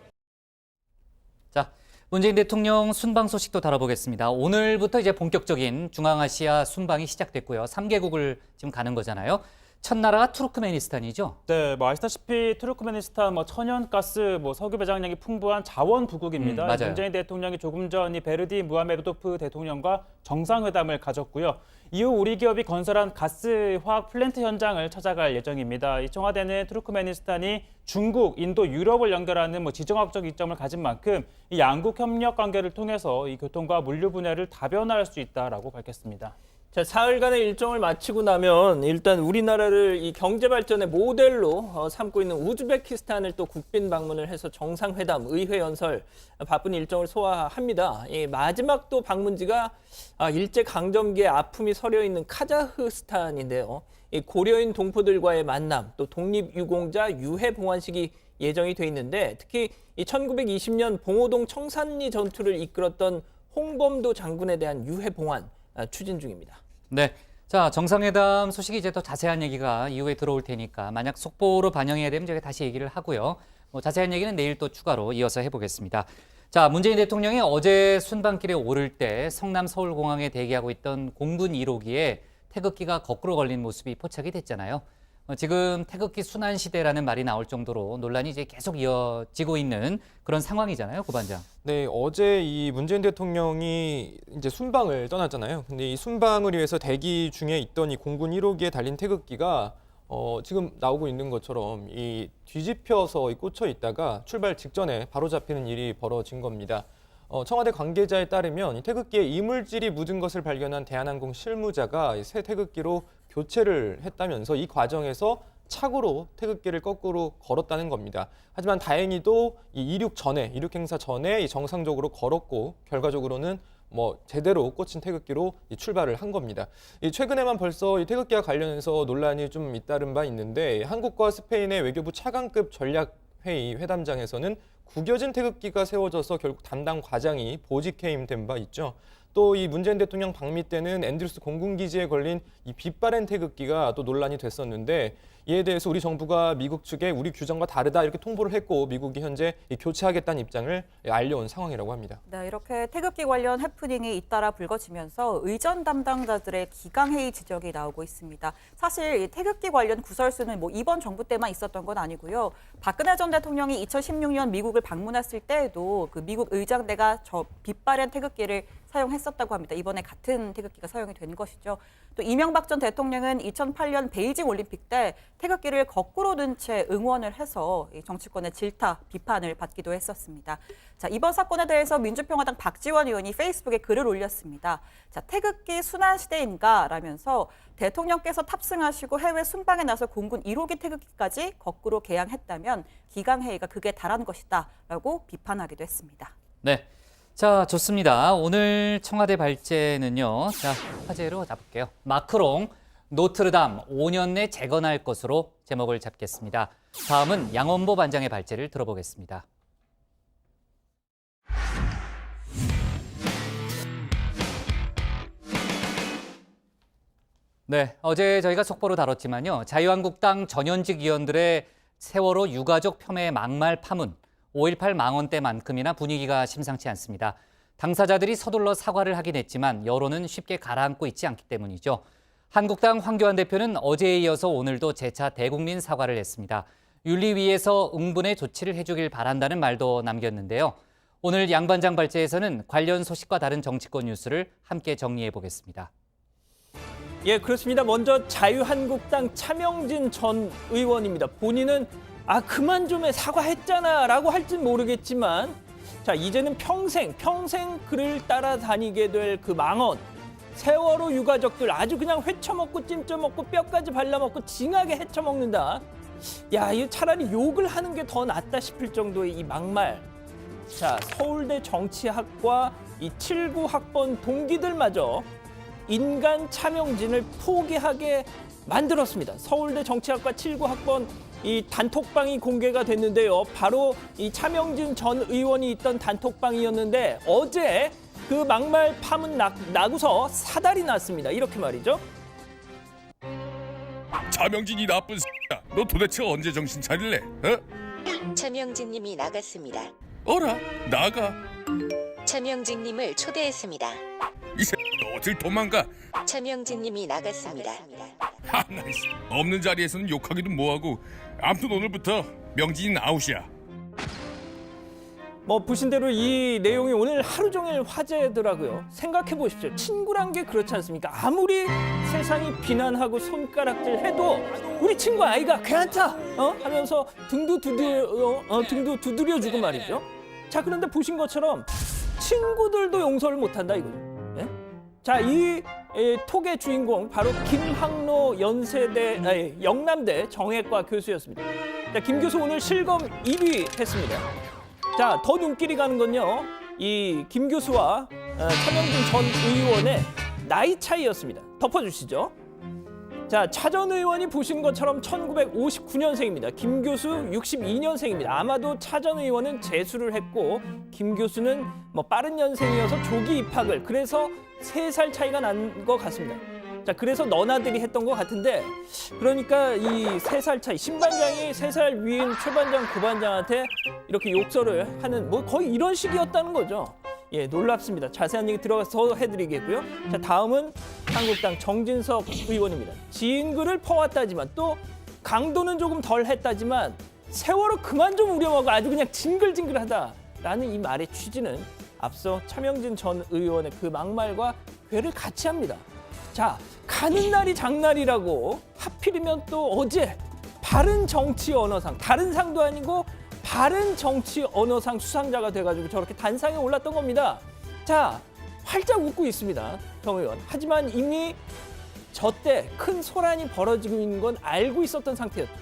자, 문재인 대통령 순방 소식도 다뤄보겠습니다. 오늘부터 이제 본격적인 중앙아시아 순방이 시작됐고요. 3개국을 지금 가는 거잖아요. 첫 나라가 투르크메니스탄이죠. 네, 뭐 아시다시피 투르크메니스탄 천연가스, 석유 배장량이 풍부한 자원 부국입니다. 맞아요. 문재인 대통령이 조금 전 이 베르디 무하메도프 대통령과 정상회담을 가졌고요. 이후 우리 기업이 건설한 가스 화학 플랜트 현장을 찾아갈 예정입니다. 이 청와대는 투르크메니스탄이 중국, 인도, 유럽을 연결하는 지정학적 이점을 가진 만큼 이 양국 협력 관계를 통해서 이 교통과 물류 분야를 다변화할 수 있다라고 밝혔습니다. 자, 사흘간의 일정을 마치고 나면 일단 우리나라를 이 경제 발전의 모델로 삼고 있는 우즈베키스탄을 또 국빈 방문을 해서 정상회담, 의회 연설, 바쁜 일정을 소화합니다. 이 마지막 또 방문지가 일제 강점기의 아픔이 서려 있는 카자흐스탄인데요. 이 고려인 동포들과의 만남, 또 독립유공자 유해 봉환식이 예정이 돼 있는데 특히 이 1920년 봉오동 청산리 전투를 이끌었던 홍범도 장군에 대한 유해 봉환 추진 중입니다. 네. 자, 정상회담 소식이 이제 더 자세한 얘기가 이후에 들어올 테니까 만약 속보로 반영해야 되면 저희가 다시 얘기를 하고요. 자세한 얘기는 내일 또 추가로 이어서 해보겠습니다. 자, 문재인 대통령이 어제 순방길에 오를 때 성남 서울공항에 대기하고 있던 공군 1호기에 태극기가 거꾸로 걸린 모습이 포착이 됐잖아요. 지금 태극기 순환 시대라는 말이 나올 정도로 논란이 이제 계속 이어지고 있는 그런 상황이잖아요, 고반장. 네, 어제 이 문재인 대통령이 이제 순방을 떠났잖아요. 근데 이 순방을 위해서 대기 중에 있던 이 공군 1호기에 달린 태극기가 지금 나오고 있는 것처럼 이 뒤집혀서 꽂혀 있다가 출발 직전에 바로 잡히는 일이 벌어진 겁니다. 청와대 관계자에 따르면 이 태극기에 이물질이 묻은 것을 발견한 대한항공 실무자가 새 태극기로 교체를 했다면서 이 과정에서 착오로 태극기를 거꾸로 걸었다는 겁니다. 하지만 다행히도 이 이륙 행사 전에 이 정상적으로 걸었고 결과적으로는 제대로 꽂힌 태극기로 출발을 한 겁니다. 최근에만 벌써 이 태극기와 관련해서 논란이 좀 잇따른 바 있는데 한국과 스페인의 외교부 차관급 전략회의 회담장에서는 구겨진 태극기가 세워져서 결국 담당 과장이 보직해임된 바 있죠. 또 이 문재인 대통령 방미 때는 앤드루스 공군기지에 걸린 이 빛바랜 태극기가 또 논란이 됐었는데 이에 대해서 우리 정부가 미국 측에 우리 규정과 다르다 이렇게 통보를 했고 미국이 현재 교체하겠다는 입장을 알려온 상황이라고 합니다. 네, 이렇게 태극기 관련 해프닝이 잇따라 불거지면서 의전 담당자들의 기강회의 지적이 나오고 있습니다. 사실 이 태극기 관련 구설수는 이번 정부 때만 있었던 건 아니고요. 박근혜 전 대통령이 2016년 미국을 방문했을 때에도 그 미국 의장대가 저 빛바랜 태극기를 사용했었다고 합니다. 이번에 같은 태극기가 사용이 된 것이죠. 또 이명박 전 대통령은 2008년 베이징 올림픽 때 태극기를 거꾸로 든 채 응원을 해서 정치권의 질타, 비판을 받기도 했었습니다. 자, 이번 사건에 대해서 민주평화당 박지원 의원이 페이스북에 글을 올렸습니다. 자, 태극기 순환 시대인가? 라면서 대통령께서 탑승하시고 해외 순방에 나서 공군 1호기 태극기까지 거꾸로 개양했다면 기강회의가 극에 달한 것이다 라고 비판하기도 했습니다. 네. 자, 좋습니다. 오늘 청와대 발제는요. 자, 화제로 잡을게요. 마크롱, 노트르담 5년 내 재건할 것으로 제목을 잡겠습니다. 다음은 양원보 반장의 발제를 들어보겠습니다. 네, 어제 저희가 속보로 다뤘지만요. 자유한국당 전현직 의원들의 세월호 유가족 폄훼 막말 파문, 5.18 망언 때만큼이나 분위기가 심상치 않습니다. 당사자들이 서둘러 사과를 하긴 했지만 여론은 쉽게 가라앉고 있지 않기 때문이죠. 한국당 황교안 대표는 어제에 이어서 오늘도 재차 대국민 사과를 했습니다. 윤리위에서 응분의 조치를 해주길 바란다는 말도 남겼는데요. 오늘 양 반장 발제에서는 관련 소식과 다른 정치권 뉴스를 함께 정리해 보겠습니다. 예, 그렇습니다. 먼저 자유한국당 차명진 전 의원입니다. 본인은 그만 좀 해, 사과했잖아 라고 할진 모르겠지만 자, 이제는 평생 그를 따라다니게 될 그 망언, 세월호 유가족들 아주 그냥 회쳐먹고 찜쪄먹고 뼈까지 발라먹고 징하게 헤쳐먹는다. 야, 이거 차라리 욕을 하는 게 더 낫다 싶을 정도의 이 막말. 자, 서울대 정치학과 이 79학번 동기들마저 인간 차명진을 포기하게 만들었습니다. 서울대 정치학과 79학번 이 단톡방이 공개가 됐는데요. 바로 이 차명진 전 의원이 있던 단톡방이었는데 어제 그 막말 파문 나고서 사달이 났습니다. 이렇게 말이죠. 차명진이 나쁜 새끼야. 너 도대체 언제 정신 차릴래? 어? 차명진님이 나갔습니다. 어라? 나가. 차명진님을 초대했습니다. 이 새끼 어딜 도망가? 차명진님이 나갔습니다. 나이스. 없는 자리에서는 욕하기도 뭐하고. 아무튼 오늘부터 명진이는 아웃이야. 보신 대로 이 내용이 오늘 하루 종일 화제더라고요. 생각해 보십시오. 친구란 게 그렇지 않습니까? 아무리 세상이 비난하고 손가락질 해도 우리 친구 아이가 괜찮다 하면서 등도 두드려주고 말이죠. 자, 그런데 보신 것처럼 친구들도 용서를 못한다 이거죠. 예? 자, 이 톡의 주인공 바로 김학로 영남대 정외과 교수였습니다. 자, 김 교수 오늘 실검 1위 했습니다. 자, 더 눈길이 가는 건요. 이 김 교수와 차명진 전 의원의 나이 차이였습니다. 덮어주시죠. 자, 차 전 의원이 보신 것처럼 1959년생입니다. 김 교수 62년생입니다. 아마도 차 전 의원은 재수를 했고 김 교수는 빠른 년생이어서 조기 입학을, 그래서 3살 차이가 난 것 같습니다. 자, 그래서 너나들이 했던 것 같은데, 그러니까 이 3살 차이, 신반장이 3살 위인 최반장, 고반장한테 이렇게 욕설을 하는 거의 이런 식이었다는 거죠. 예, 놀랍습니다. 자세한 얘기 들어가서 해드리겠고요. 자, 다음은 한국당 정진석 의원입니다. 지인글을 퍼왔다지만 또 강도는 조금 덜 했다지만 세월호 그만 좀 우려하고 아주 그냥 징글징글하다라는 이 말의 취지는 앞서 차명진 전 의원의 그 막말과 괴를 같이 합니다. 자, 가는 날이 장날이라고 하필이면 또 어제 바른 정치 언어상, 다른 상도 아니고 바른 정치 언어상 수상자가 돼가지고 저렇게 단상에 올랐던 겁니다. 자, 활짝 웃고 있습니다, 정 의원. 하지만 이미 저 때 큰 소란이 벌어지고 있는 건 알고 있었던 상태였죠.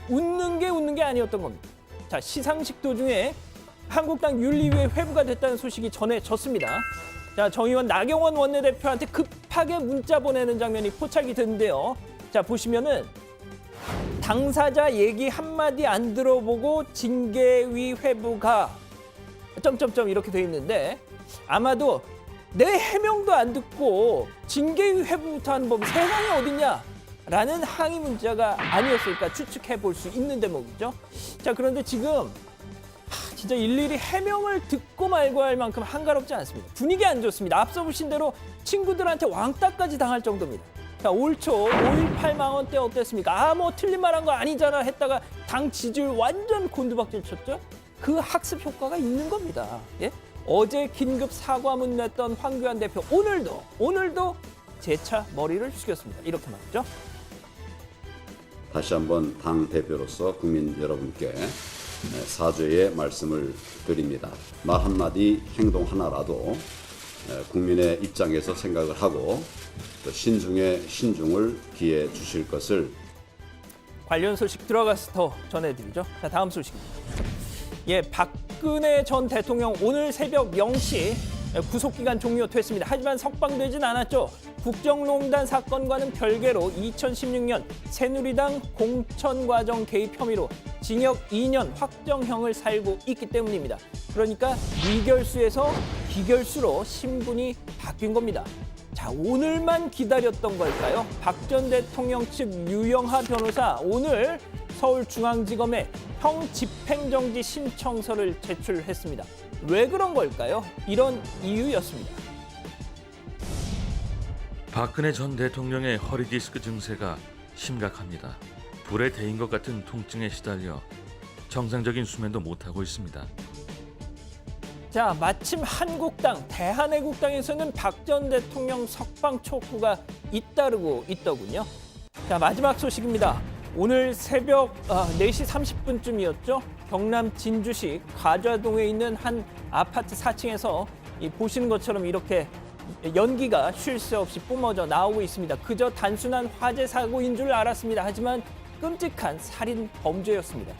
웃는 게 아니었던 겁니다. 자, 시상식 도중에 한국당 윤리위에 회부가 됐다는 소식이 전해졌습니다. 자, 정 의원 나경원 원내대표한테 급하게 문자 보내는 장면이 포착이 됐는데요. 자, 보시면은 당사자 얘기 한마디 안 들어보고 징계위 회부가 점점점 이렇게 돼 있는데 아마도 내 해명도 안 듣고 징계위 회부부터 하는 법이 세상에 어딨냐? 라는 항의 문자가 아니었을까 추측해 볼 수 있는 대목이죠. 자, 그런데 지금 진짜 일일이 해명을 듣고 말고 할 만큼 한가롭지 않습니다. 분위기 안 좋습니다. 앞서 보신 대로 친구들한테 왕따까지 당할 정도입니다. 자, 올 초 5.18 망원 때 어땠습니까? 뭐 틀린 말 한 거 아니잖아 했다가 당 지지율 완전 곤두박질 쳤죠. 그 학습 효과가 있는 겁니다. 예? 어제 긴급 사과문 냈던 황교안 대표 오늘도 재차 머리를 숙였습니다. 이렇게 말이죠. 다시 한번 당 대표로서 국민 여러분께 사죄의 말씀을 드립니다. 말 한마디 행동 하나라도 국민의 입장에서 생각을 하고 또 신중에 신중을 기해 주실 것을 관련 소식 들어가서 더 전해드리죠. 자, 다음 소식입니다. 예, 박근혜 전 대통령 오늘 새벽 0시 구속기간 종료됐습니다. 하지만 석방되진 않았죠. 국정농단 사건과는 별개로 2016년 새누리당 공천과정 개입 혐의로 징역 2년 확정형을 살고 있기 때문입니다. 그러니까 미결수에서 기결수로 신분이 바뀐 겁니다. 자, 오늘만 기다렸던 걸까요? 박 전 대통령 측 유영하 변호사 오늘 서울중앙지검에 형 집행정지 신청서를 제출했습니다. 왜 그런 걸까요? 이런 이유였습니다. 박근혜 전 대통령의 허리디스크 증세가 심각합니다. 불에 데인 것 같은 통증에 시달려 정상적인 수면도 못하고 있습니다. 자, 마침 한국당, 대한애국당에서는 박 전 대통령 석방 촉구가 잇따르고 있더군요. 자, 마지막 소식입니다. 오늘 새벽 4시 30분쯤이었죠. 경남 진주시 가좌동에 있는 한 아파트 4층에서 보시는 것처럼 이렇게 연기가 쉴 새 없이 뿜어져 나오고 있습니다. 그저 단순한 화재 사고인 줄 알았습니다. 하지만 끔찍한 살인 범죄였습니다.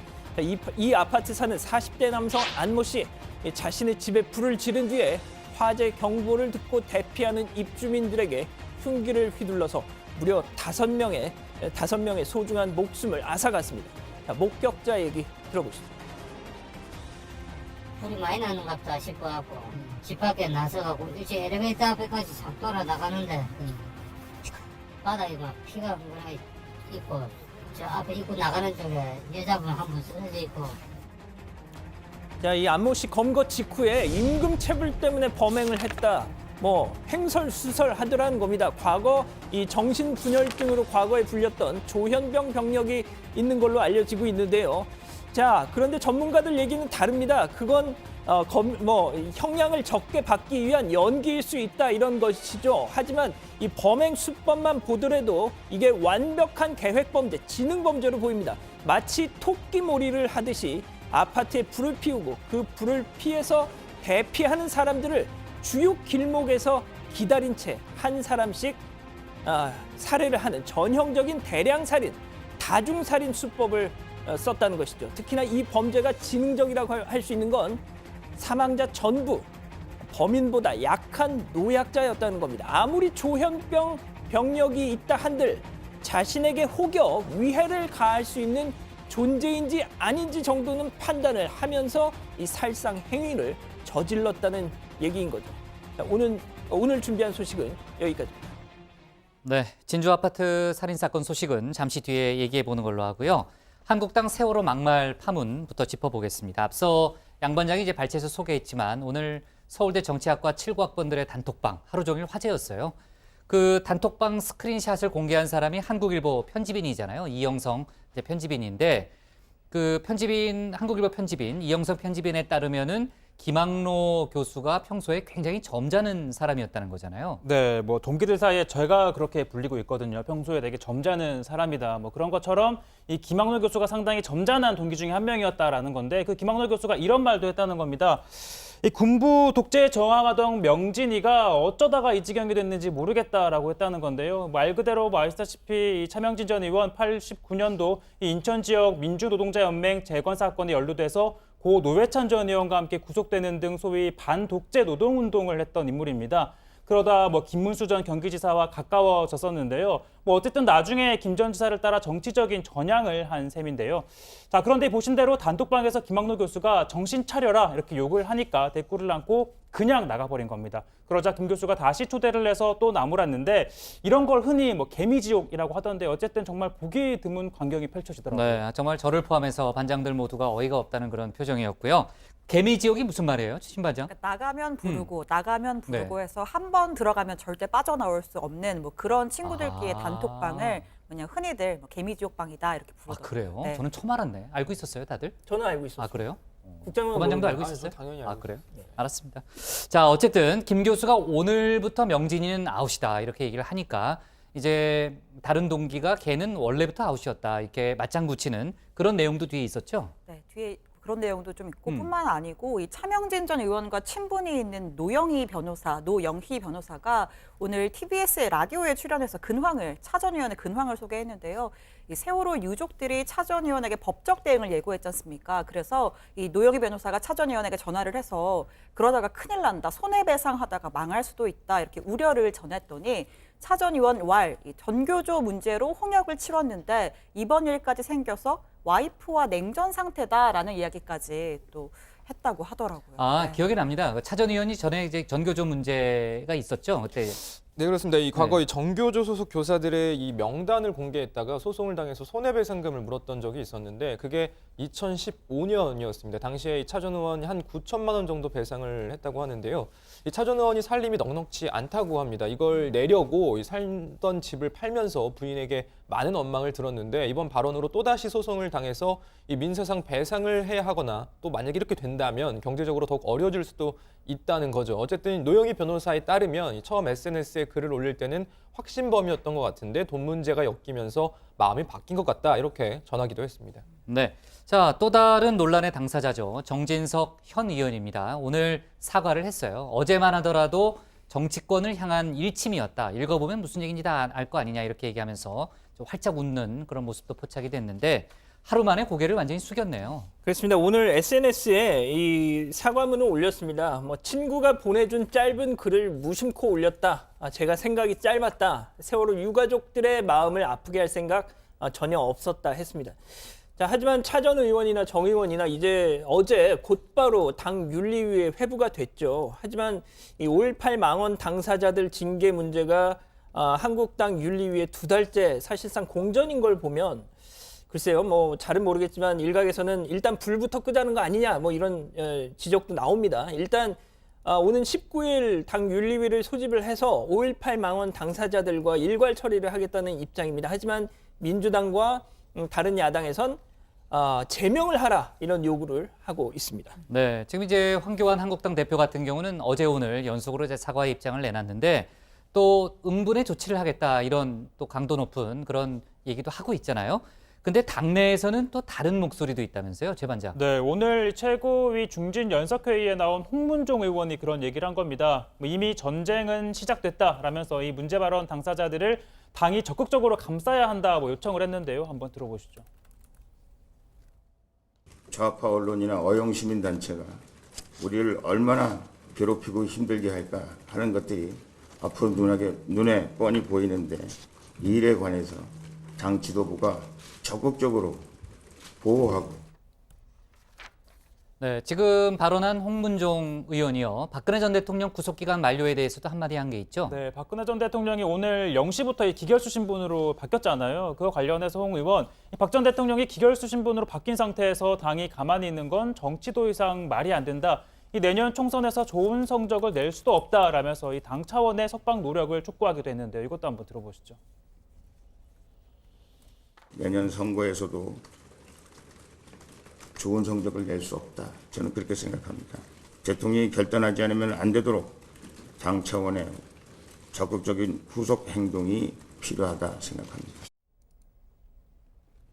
이 아파트 사는 40대 남성 안모 씨, 자신의 집에 불을 지른 뒤에 화재 경보를 듣고 대피하는 입주민들에게 흉기를 휘둘러서 무려 5명의 소중한 목숨을 앗아갔습니다. 자, 목격자 얘기 들어보시죠. 불이 많이 나는 것 같다 싶어갖고 집 밖에 나서가고 이제 엘리베이터 앞에까지 싹 돌아 나가는데 바닥에 막 피가 뭉근하게 있고 저 앞에 입구 나가는 쪽에 여자분 한 분 쓰러져 있고. 자, 이 안모 씨 검거 직후에 임금체불 때문에 범행을 했다. 횡설수설하더라는 겁니다. 과거 이 정신분열증으로 과거에 불렸던 조현병 병력이 있는 걸로 알려지고 있는데요. 자, 그런데 전문가들 얘기는 다릅니다. 그건 형량을 적게 받기 위한 연기일 수 있다 이런 것이죠. 하지만 이 범행 수법만 보더라도 이게 완벽한 계획범죄, 지능범죄로 보입니다. 마치 토끼몰이를 하듯이 아파트에 불을 피우고 그 불을 피해서 대피하는 사람들을 주요 길목에서 기다린 채 한 사람씩 살해를 하는 전형적인 대량살인, 다중살인 수법을 썼다는 것이죠. 특히나 이 범죄가 지능적이라고 할 수 있는 건 사망자 전부 범인보다 약한 노약자였다는 겁니다. 아무리 조현병 병력이 있다 한들 자신에게 혹여 위해를 가할 수 있는 존재인지 아닌지 정도는 판단을 하면서 이 살상 행위를 저질렀다는 얘기인 거죠. 자, 오늘 준비한 소식은 여기까지입니다. 네, 진주 아파트 살인 사건 소식은 잠시 뒤에 얘기해 보는 걸로 하고요. 한국당 세월호 막말 파문부터 짚어보겠습니다. 앞서 양 반장이 이제 발췌해서 소개했지만 오늘 서울대 정치학과 7구학번들의 단톡방 하루 종일 화제였어요. 그 단톡방 스크린샷을 공개한 사람이 한국일보 편집인이잖아요. 이영성 편집인인데 그 편집인 한국일보 편집인 이영성 편집인에 따르면은 김학로 교수가 평소에 굉장히 점잖은 사람이었다는 거잖아요. 네, 뭐 동기들 사이에 제가 그렇게 불리고 있거든요. 평소에 되게 점잖은 사람이다. 뭐 그런 것처럼 이 김학로 교수가 상당히 점잖은 동기 중에 한 명이었다라는 건데 그 김학로 교수가 이런 말도 했다는 겁니다. 이 군부 독재에 저항하던 명진이가 어쩌다가 이 지경이 됐는지 모르겠다라고 했다는 건데요. 말 그대로 뭐 아시다시피 이 차명진 전 의원 89년도 이 인천 지역 민주노동자연맹 재건 사건에 연루돼서 고 노회찬 전 의원과 함께 구속되는 등 소위 반독재 노동운동을 했던 인물입니다. 그러다 뭐 김문수 전 경기지사와 가까워졌었는데요. 뭐 어쨌든 나중에 김 전 지사를 따라 정치적인 전향을 한 셈인데요. 자, 그런데 보신 대로 단톡방에서 김학로 교수가 정신 차려라 이렇게 욕을 하니까 대꾸를 않고 그냥 나가버린 겁니다. 그러자 김 교수가 다시 초대를 해서 또 나무랐는데 이런 걸 흔히 뭐 개미지옥이라고 하던데 어쨌든 정말 보기 드문 광경이 펼쳐지더라고요. 네, 정말 저를 포함해서 반장들 모두가 어이가 없다는 그런 표정이었고요. 개미지옥이 무슨 말이에요, 신 반장? 그러니까 나가면 부르고 나가면 부르고 네. 해서 한 번 들어가면 절대 빠져나올 수 없는 뭐 그런 친구들끼리 단톡방을 그냥 흔히들 뭐 개미지옥방이다 이렇게 부르더라고요. 그래요? 네. 저는 처음 알았네. 알고 있었어요, 다들? 저는 알고 있었어요. 그래요? 국장은 반장도 모르는데. 알고 있었어요? 당연히 알고 그래요? 있어요. 네. 알았습니다. 자, 어쨌든 김 교수가 오늘부터 명진이는 아웃이다 이렇게 얘기를 하니까 이제 다른 동기가 걔는 원래부터 아웃이었다 이렇게 맞장 붙이는 그런 내용도 뒤에 있었죠? 네, 뒤에 그런 내용도 좀 있고 뿐만 아니고 이 차명진 전 의원과 친분이 있는 노영희 변호사가 오늘 TBS의 라디오에 출연해서 차 전 의원의 근황을 소개했는데요. 이 세월호 유족들이 차 전 의원에게 법적 대응을 예고했지 않습니까? 그래서 이 노영희 변호사가 차 전 의원에게 전화를 해서 그러다가 큰일 난다, 손해배상하다가 망할 수도 있다 이렇게 우려를 전했더니 차 전 의원 전교조 문제로 홍역을 치렀는데 이번 일까지 생겨서 와이프와 냉전 상태다라는 이야기까지 또 했다고 하더라고요. 네. 기억이 납니다. 차 전 의원이 전에 이제 전교조 문제가 있었죠. 그때. 네, 그렇습니다. 이 과거 이 정교조 소속 교사들의 이 명단을 공개했다가 소송을 당해서 손해배상금을 물었던 적이 있었는데 그게 2015년이었습니다. 당시에 이 차 전 의원이 한 9천만 원 정도 배상을 했다고 하는데요. 이 차 전 의원이 살림이 넉넉지 않다고 합니다. 이걸 내려고 살던 집을 팔면서 부인에게 많은 원망을 들었는데 이번 발언으로 또다시 소송을 당해서 이 민사상 배상을 해야 하거나 또 만약에 이렇게 된다면 경제적으로 더욱 어려워질 수도 있다는 거죠. 어쨌든 노영희 변호사에 따르면 처음 SNS에 글을 올릴 때는 확신범이었던 것 같은데 돈 문제가 엮이면서 마음이 바뀐 것 같다 이렇게 전하기도 했습니다. 네. 자, 또 다른 논란의 당사자죠. 정진석 현 의원입니다. 오늘 사과를 했어요. 어제만 하더라도 정치권을 향한 일침이었다. 읽어보면 무슨 얘기인지 다 알 거 아니냐 이렇게 얘기하면서 좀 활짝 웃는 그런 모습도 포착이 됐는데 하루 만에 고개를 완전히 숙였네요. 그렇습니다. 오늘 SNS에 이 사과문을 올렸습니다. 친구가 보내준 짧은 글을 무심코 올렸다. 제가 생각이 짧았다. 세월호 유가족들의 마음을 아프게 할 생각 전혀 없었다 했습니다. 자, 하지만 차 전 의원이나 정 의원이나 이제 어제 곧바로 당 윤리위에 회부가 됐죠. 하지만 이 5.18 망언 당사자들 징계 문제가 한국당 윤리위에 2달째 사실상 공전인 걸 보면 글쎄요, 잘은 모르겠지만 일각에서는 일단 불부터 끄자는 거 아니냐 이런 지적도 나옵니다. 일단 오는 19일 당 윤리위를 소집을 해서 5.18 망언 당사자들과 일괄 처리를 하겠다는 입장입니다. 하지만 민주당과 다른 야당에선 제명을 하라 이런 요구를 하고 있습니다. 네, 지금 이제 황교안 한국당 대표 같은 경우는 어제 오늘 연속으로 이제 사과의 입장을 내놨는데 또 응분의 조치를 하겠다 이런 또 강도 높은 그런 얘기도 하고 있잖아요. 근데 당내에서는 또 다른 목소리도 있다면서요, 제 반장? 네, 오늘 최고위 중진연석회의에 나온 홍문종 의원이 그런 얘기를 한 겁니다. 이미 전쟁은 시작됐다라면서 이 문제 발언 당사자들을 당이 적극적으로 감싸야 한다 요청을 했는데요. 한번 들어보시죠. 좌파 언론이나 어용 시민단체가 우리를 얼마나 괴롭히고 힘들게 할까 하는 것들이 앞으로 눈에 뻔히 보이는데 이 일에 관해서 당 지도부가 적극적으로 보호하고. 네, 지금 발언한 홍문종 의원이요. 박근혜 전 대통령 구속기간 만료에 대해서도 한마디 한 게 있죠? 네, 박근혜 전 대통령이 오늘 0시부터 이 기결수 신분으로 바뀌었잖아요. 그거 관련해서 홍 의원, 박 전 대통령이 기결수 신분으로 바뀐 상태에서 당이 가만히 있는 건 정치도 이상 말이 안 된다. 이 내년 총선에서 좋은 성적을 낼 수도 없다라면서 이 당 차원의 석방 노력을 촉구하기도 했는데요. 이것도 한번 들어보시죠. 내년 선거에서도 좋은 성적을 낼 수 없다. 저는 그렇게 생각합니다. 대통령이 결단하지 않으면 안 되도록 당 차원의 적극적인 후속 행동이 필요하다 생각합니다.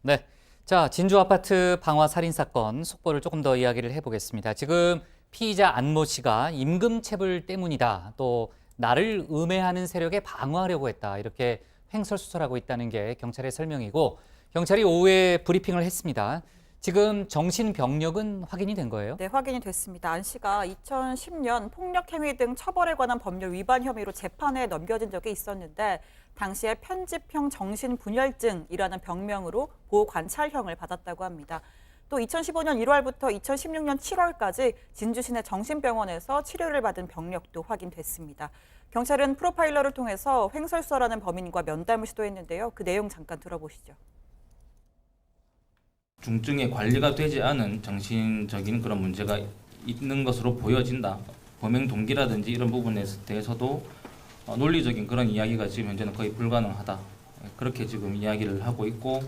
네. 자, 진주 아파트 방화 살인 사건 속보를 조금 더 이야기를 해보겠습니다. 지금 피의자 안모 씨가 임금 체불 때문이다. 또 나를 음해하는 세력에 방어하려고 했다. 이렇게 횡설수설하고 있다는 게 경찰의 설명이고 경찰이 오후에 브리핑을 했습니다. 지금 정신병력은 확인이 된 거예요? 네, 확인이 됐습니다. 안 씨가 2010년 폭력행위 등 처벌에 관한 법률 위반 혐의로 재판에 넘겨진 적이 있었는데 당시에 편집형 정신분열증이라는 병명으로 보호관찰형을 받았다고 합니다. 또 2015년 1월부터 2016년 7월까지 진주 시내 정신병원에서 치료를 받은 병력도 확인됐습니다. 경찰은 프로파일러를 통해서 횡설수설하는 범인과 면담을 시도했는데요. 그 내용 잠깐 들어보시죠. 중증의 관리가 되지 않은 정신적인 그런 문제가 있는 것으로 보여진다. 범행 동기라든지 이런 부분에 대해서도 논리적인 그런 이야기가 지금 현재는 거의 불가능하다. 그렇게 지금 이야기를 하고 있고.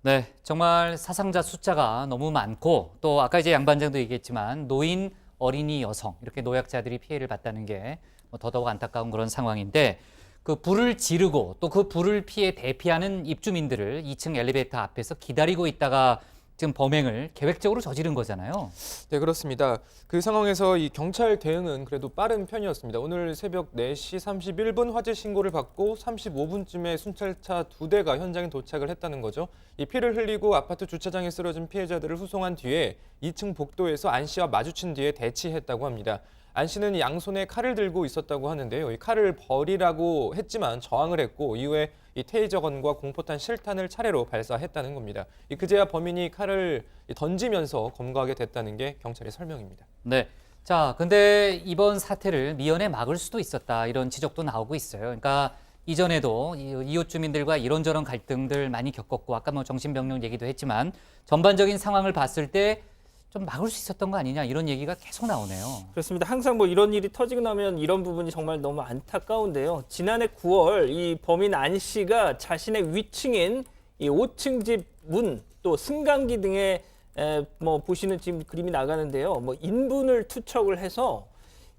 네, 정말 사상자 숫자가 너무 많고 또 아까 이제 양 반장도 얘기했지만 노인, 어린이, 여성 이렇게 노약자들이 피해를 봤다는 게 더더욱 안타까운 그런 상황인데 그 불을 지르고 또 그 불을 피해 대피하는 입주민들을 2층 엘리베이터 앞에서 기다리고 있다가 지금 범행을 계획적으로 저지른 거잖아요. 네, 그렇습니다. 그 상황에서 이 경찰 대응은 그래도 빠른 편이었습니다. 오늘 새벽 4시 31분 화재 신고를 받고 35분쯤에 순찰차 2대가 현장에 도착을 했다는 거죠. 이 피를 흘리고 아파트 주차장에 쓰러진 피해자들을 후송한 뒤에 2층 복도에서 안 씨와 마주친 뒤에 대치했다고 합니다. 안 씨는 양손에 칼을 들고 있었다고 하는데요. 이 칼을 버리라고 했지만 저항을 했고 이후에 이 테이저건과 공포탄 실탄을 차례로 발사했다는 겁니다. 그제야 범인이 칼을 던지면서 검거하게 됐다는 게 경찰의 설명입니다. 네. 자, 근데 이번 사태를 미연에 막을 수도 있었다. 이런 지적도 나오고 있어요. 그러니까 이전에도 이웃 주민들과 이런저런 갈등들 많이 겪었고 아까 뭐 정신병력 얘기도 했지만 전반적인 상황을 봤을 때 좀 막을 수 있었던 거 아니냐 이런 얘기가 계속 나오네요. 그렇습니다. 항상 뭐 이런 일이 터지고 나면 이런 부분이 정말 너무 안타까운데요. 지난해 9월 이 범인 안 씨가 자신의 위층인 이 5층 집 문 또 승강기 등에 뭐 보시는 지금 그림이 나가는데요. 뭐 인분을 투척을 해서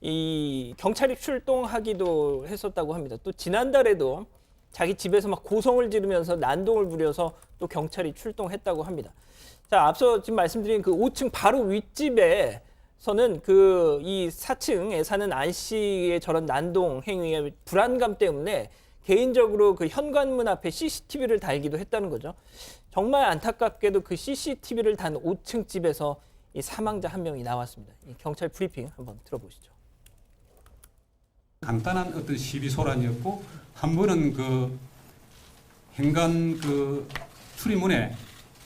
이 경찰이 출동하기도 했었다고 합니다. 또 지난달에도 자기 집에서 막 고성을 지르면서 난동을 부려서 또 경찰이 출동했다고 합니다. 자, 앞서 지금 말씀드린 그 5층 바로 윗집에서는 그 이 4층에 사는 안 씨의 저런 난동 행위의 불안감 때문에 개인적으로 그 현관문 앞에 CCTV를 달기도 했다는 거죠. 정말 안타깝게도 그 CCTV를 단 5층 집에서 이 사망자 한 명이 나왔습니다. 이 경찰 브리핑 한번 들어보시죠. 간단한 어떤 시비소란이었고 한 번은 그 현관 그 출입문에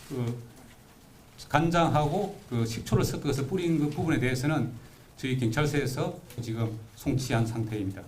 그 간장하고 그 식초를 섞어서 뿌린 그 부분에 대해서는 저희 경찰서에서 지금 송치한 상태입니다.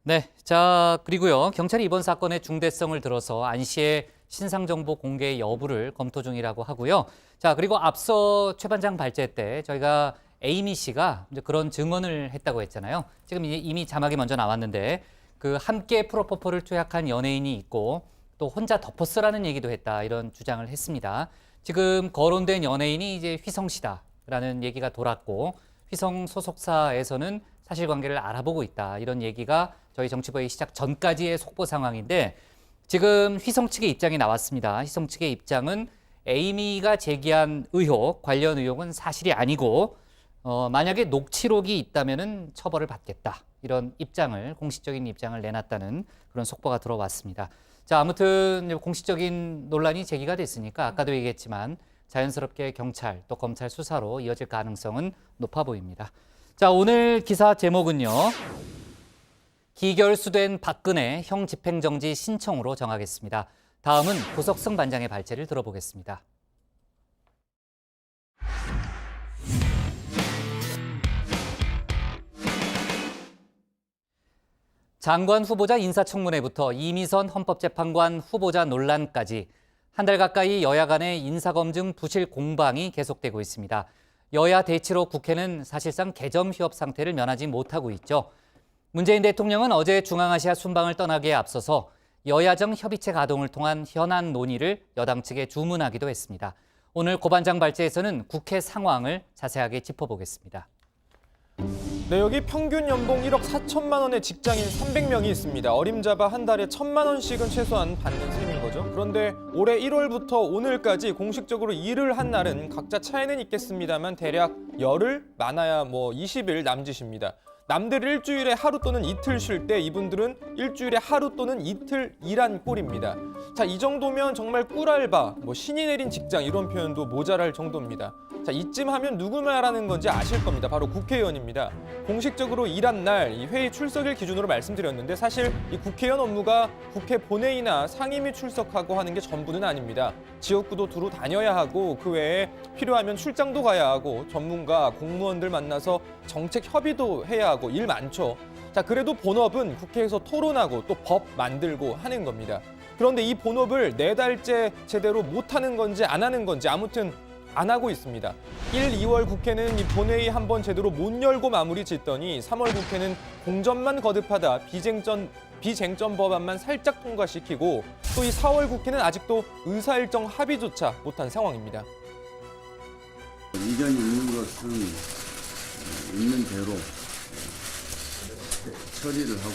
네, 자 그리고요 경찰이 이번 사건의 중대성을 들어서 안 씨의 신상 정보 공개 여부를 검토 중이라고 하고요. 자 그리고 앞서 최 반장 발제 때 저희가 에이미 씨가 이제 그런 증언을 했다고 했잖아요. 지금 이미 자막이 먼저 나왔는데 그 함께 프로포폴을 투약한 연예인이 있고 또 혼자 덮어쓰라는 얘기도 했다 이런 주장을 했습니다. 지금 거론된 연예인이 이제 휘성 씨다라는 얘기가 돌았고 휘성 소속사에서는 사실관계를 알아보고 있다 이런 얘기가 저희 정치부의 시작 전까지의 속보 상황인데 지금 휘성 측의 입장이 나왔습니다. 휘성 측의 입장은 에이미가 제기한 의혹 관련 의혹은 사실이 아니고 만약에 녹취록이 있다면은 처벌을 받겠다 이런 입장을 공식적인 입장을 내놨다는 그런 속보가 들어왔습니다. 자, 아무튼 공식적인 논란이 제기가 됐으니까 아까도 얘기했지만 자연스럽게 경찰 또 검찰 수사로 이어질 가능성은 높아 보입니다. 자, 오늘 기사 제목은요. 기결수된 박근혜 형 집행정지 신청으로 정하겠습니다. 다음은 고석승 반장의 발제를 들어보겠습니다. 장관 후보자 인사청문회부터 이미선 헌법재판관 후보자 논란까지 한 달 가까이 여야 간의 인사검증 부실 공방이 계속되고 있습니다. 여야 대치로 국회는 사실상 개점 휴업 상태를 면하지 못하고 있죠. 문재인 대통령은 어제 중앙아시아 순방을 떠나기에 앞서서 여야정 협의체 가동을 통한 현안 논의를 여당 측에 주문하기도 했습니다. 오늘 고반장 발제에서는 국회 상황을 자세하게 짚어보겠습니다. 네, 여기 평균 연봉 1억 4천만 원의 직장인 300명이 있습니다. 어림잡아 한 달에 1,000만 원씩은 최소한 받는 셈인 거죠. 그런데 올해 1월부터 오늘까지 공식적으로 일을 한 날은 각자 차이는 있겠습니다만 대략 열흘, 많아야 20일 남짓입니다. 남들 일주일에 하루 또는 이틀 쉴 때 이분들은 일주일에 하루 또는 이틀 일한 꼴입니다. 자, 이 정도면 정말 꿀알바, 신이 내린 직장 이런 표현도 모자랄 정도입니다. 자, 이쯤 하면 누구 말하는 건지 아실 겁니다. 바로 국회의원입니다. 공식적으로 일한 날, 이 회의 출석일 기준으로 말씀드렸는데 사실 이 국회의원 업무가 국회 본회의나 상임위 출석하고 하는 게 전부는 아닙니다. 지역구도 두루 다녀야 하고 그 외에 필요하면 출장도 가야 하고 전문가, 공무원들 만나서 정책 협의도 해야 하고 일 많죠. 자, 그래도 본업은 국회에서 토론하고 또 법 만들고 하는 겁니다. 그런데 이 본업을 4달째 제대로 못하는 건지 안 하는 건지 아무튼 안 하고 있습니다. 1, 2월 국회는 이 본회의 한번 제대로 못 열고 마무리 짓더니 3월 국회는 공전만 거듭하다 비쟁점 법안만 살짝 통과시키고 또 이 4월 국회는 아직도 의사일정 합의조차 못한 상황입니다. 의견이 있는 것은 있는 대로 처리를 하고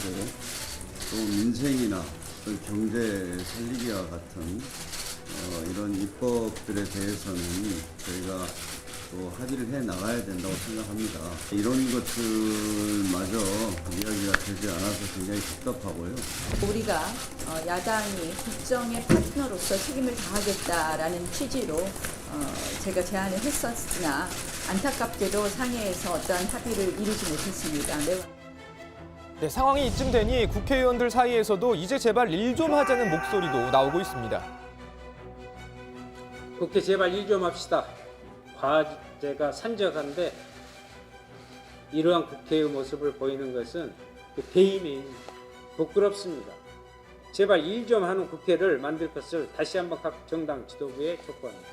또 민생이나 경제 살리기와 같은 이런 입법들에 대해서는 저희가 또 합의를 해 나가야 된다고 생각합니다. 이런 것들마저 이야기가 되지 않아서 굉장히 답답하고요. 우리가 야당이 국정의 파트너로서 책임을 다하겠다라는 취지로 제가 제안을 했었으나 안타깝게도 상회에서 어떠한 합의를 이루지 못했습니다. 네, 상황이 이쯤 되니 국회의원들 사이에서도 이제 제발 일 좀 하자는 목소리도 나오고 있습니다. 국회 제발 일 좀 합시다. 과제가 산적한데 이러한 국회의 모습을 보이는 것은 배임이 부끄럽습니다. 제발 일 좀 하는 국회를 만들 것을 다시 한번 각 정당 지도부에 촉구합니다.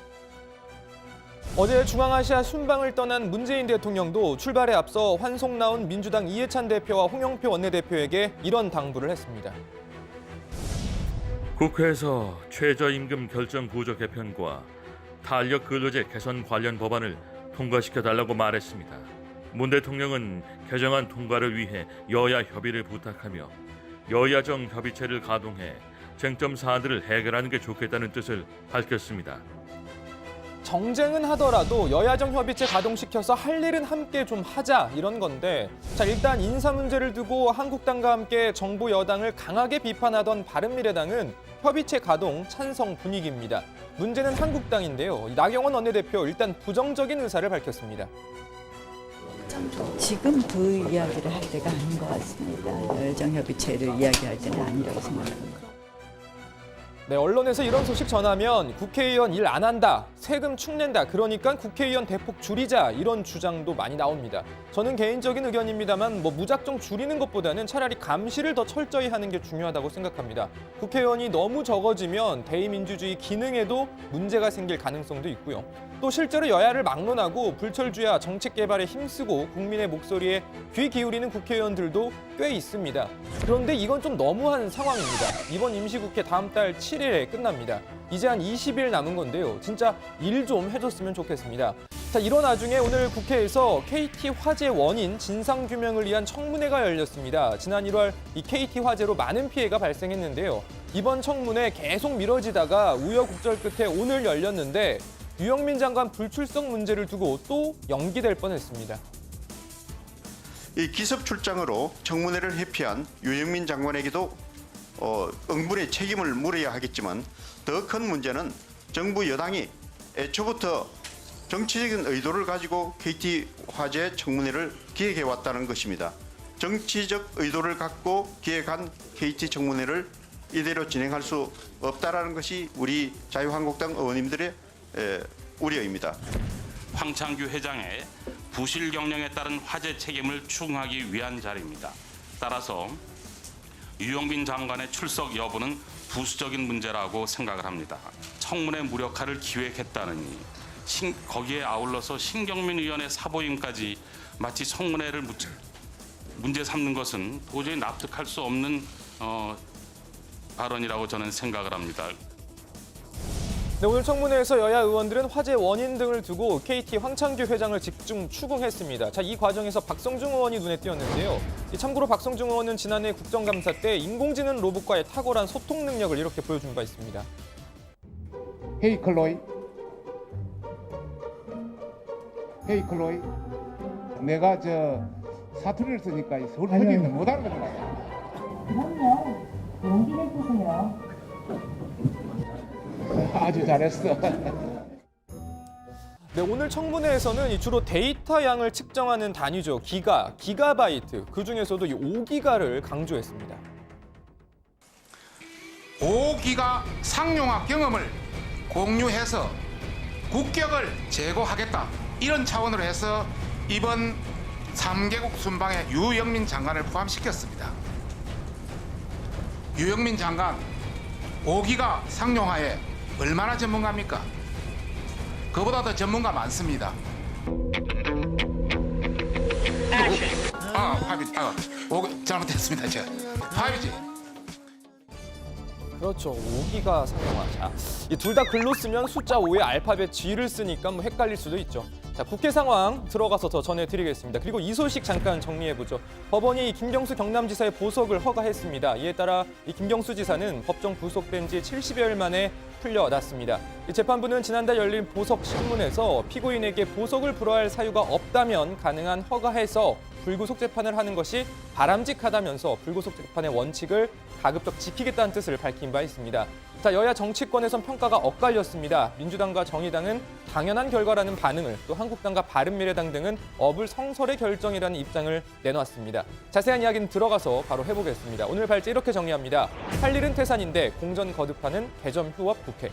어제 중앙아시아 순방을 떠난 문재인 대통령도 출발에 앞서 환송 나온 민주당 이해찬 대표와 홍영표 원내대표에게 이런 당부를 했습니다. 국회에서 최저임금 결정 구조 개편과 탄력 근로제 개선 관련 법안을 통과시켜달라고 말했습니다. 문 대통령은 개정안 통과를 위해 여야 협의를 부탁하며 여야정 협의체를 가동해 쟁점 사안들을 해결하는 게 좋겠다는 뜻을 밝혔습니다. 정쟁은 하더라도 여야정 협의체 가동시켜서 할 일은 함께 좀 하자 이런 건데 자, 일단 인사 문제를 두고 한국당과 함께 정부 여당을 강하게 비판하던 바른미래당은 협의체 가동 찬성 분위기입니다. 문제는 한국당인데요. 나경원 원내대표 일단 부정적인 의사를 밝혔습니다. 지금 그 이야기를 할 때가 아닌 것 같습니다. 여야정 협의체를 이야기할 때는 아니라고 생각합니다. 네, 언론에서 이런 소식 전하면 국회의원 일 안 한다, 세금 축낸다, 그러니까 국회의원 대폭 줄이자 이런 주장도 많이 나옵니다. 저는 개인적인 의견입니다만 무작정 줄이는 것보다는 차라리 감시를 더 철저히 하는 게 중요하다고 생각합니다. 국회의원이 너무 적어지면 대의민주주의 기능에도 문제가 생길 가능성도 있고요. 또 실제로 여야를 막론하고 불철주야 정책 개발에 힘쓰고 국민의 목소리에 귀 기울이는 국회의원들도 꽤 있습니다. 그런데 이건 좀 너무한 상황입니다. 이번 임시국회 다음 달 7일에 끝납니다. 이제 한 20일 남은 건데요. 진짜 일 좀 해줬으면 좋겠습니다. 자, 이런 와중에 오늘 국회에서 KT 화재 원인 진상규명을 위한 청문회가 열렸습니다. 지난 1월 이 KT 화재로 많은 피해가 발생했는데요. 이번 청문회 계속 미뤄지다가 우여곡절 끝에 오늘 열렸는데 유영민 장관 불출석 문제를 두고 또 연기될 뻔했습니다. 이 기습 출장으로 청문회를 회피한 유영민 장관에게도 응분의 책임을 물어야 하겠지만 더 큰 문제는 정부 여당이 애초부터 정치적인 의도를 가지고 KT 화재 청문회를 기획해왔다는 것입니다. 정치적 의도를 갖고 기획한 KT 청문회를 이대로 진행할 수 없다라는 것이 우리 자유한국당 의원님들의 우려입니다. 황창규 회장의 부실 경영에 따른 화재 책임을 추궁하기 위한 자리입니다. 따라서 유영민 장관의 출석 여부는 부수적인 문제라고 생각을 합니다. 청문회 무력화를 기획했다느니 거기에 아울러서 신경민 의원의 사보임까지 마치 청문회를 문제 삼는 것은 도저히 납득할 수 없는 발언이라고 저는 생각을 합니다. 네, 오늘 청문회에서 여야 의원들은 화재 원인 등을 두고 KT 황창규 회장을 집중 추궁했습니다. 자, 이 과정에서 박성중 의원이 눈에 띄었는데요. 참고로 박성중 의원은 지난해 국정감사 때 인공지능 로봇과의 탁월한 소통 능력을 이렇게 보여준 바 있습니다. 헤이 클로이, 헤이 클로이, 내가 사투리를 쓰니까 서울 분위기는 못 알아듣는 거야. 그럼요. 용기 내주세요. 아주 잘했어. 네, 오늘 청문회에서는 주로 데이터 양을 측정하는 단위죠. 기가바이트. 그중에서도 이 5기가를 강조했습니다. 5기가 상용화 경험을 공유해서 국격을 제고하겠다. 이런 차원으로 해서 이번 3개국 순방에 유영민 장관을 포함시켰습니다. 유영민 장관 5기가 상용화에 얼마나 전문가입니까? 그보다 더 전문가 많습니다. 잘못했습니다. 저 5G. 그렇죠. 5기가 상용화. 자, 둘 다 글로 쓰면 숫자 5에 알파벳 G를 쓰니까 뭐 헷갈릴 수도 있죠. 자, 국회 상황 들어가서 더 전해드리겠습니다. 그리고 이 소식 잠깐 정리해보죠. 법원이 김경수 경남지사의 보석을 허가했습니다. 이에 따라 이 김경수 지사는 법정 구속된 지 70여일 만에 풀려났습니다. 이 재판부는 지난달 열린 보석 신문에서 피고인에게 보석을 불허할 사유가 없다면 가능한 허가해서 불구속 재판을 하는 것이 바람직하다면서 불구속 재판의 원칙을 가급적 지키겠다는 뜻을 밝힌 바 있습니다. 자, 여야 정치권에선 평가가 엇갈렸습니다. 민주당과 정의당은 당연한 결과라는 반응을, 또 한국당과 바른미래당 등은 어불성설의 결정이라는 입장을 내놓았습니다. 자세한 이야기는 들어가서 바로 해보겠습니다. 오늘 발제 이렇게 정리합니다. 할 일은 태산인데 공전 거듭하는 개점 휴업 국회.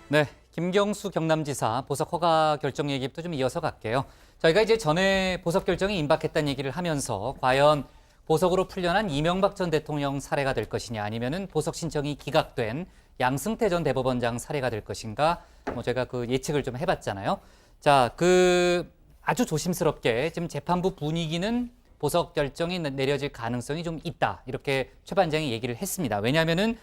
네, 김경수 경남지사 보석 허가 결정 얘기부터 좀 이어서 갈게요. 저희가 이제 전에 보석 결정이 임박했다는 얘기를 하면서 과연 보석으로 풀려난 이명박 전 대통령 사례가 될 것이냐, 아니면은 보석 신청이 기각된 양승태 전 대법원장 사례가 될 것인가, 제가 그 예측을 좀 해봤잖아요. 자, 아주 조심스럽게 지금 재판부 분위기는 보석 결정이 내려질 가능성이 좀 있다, 이렇게 최 반장이 얘기를 했습니다. 왜냐하면은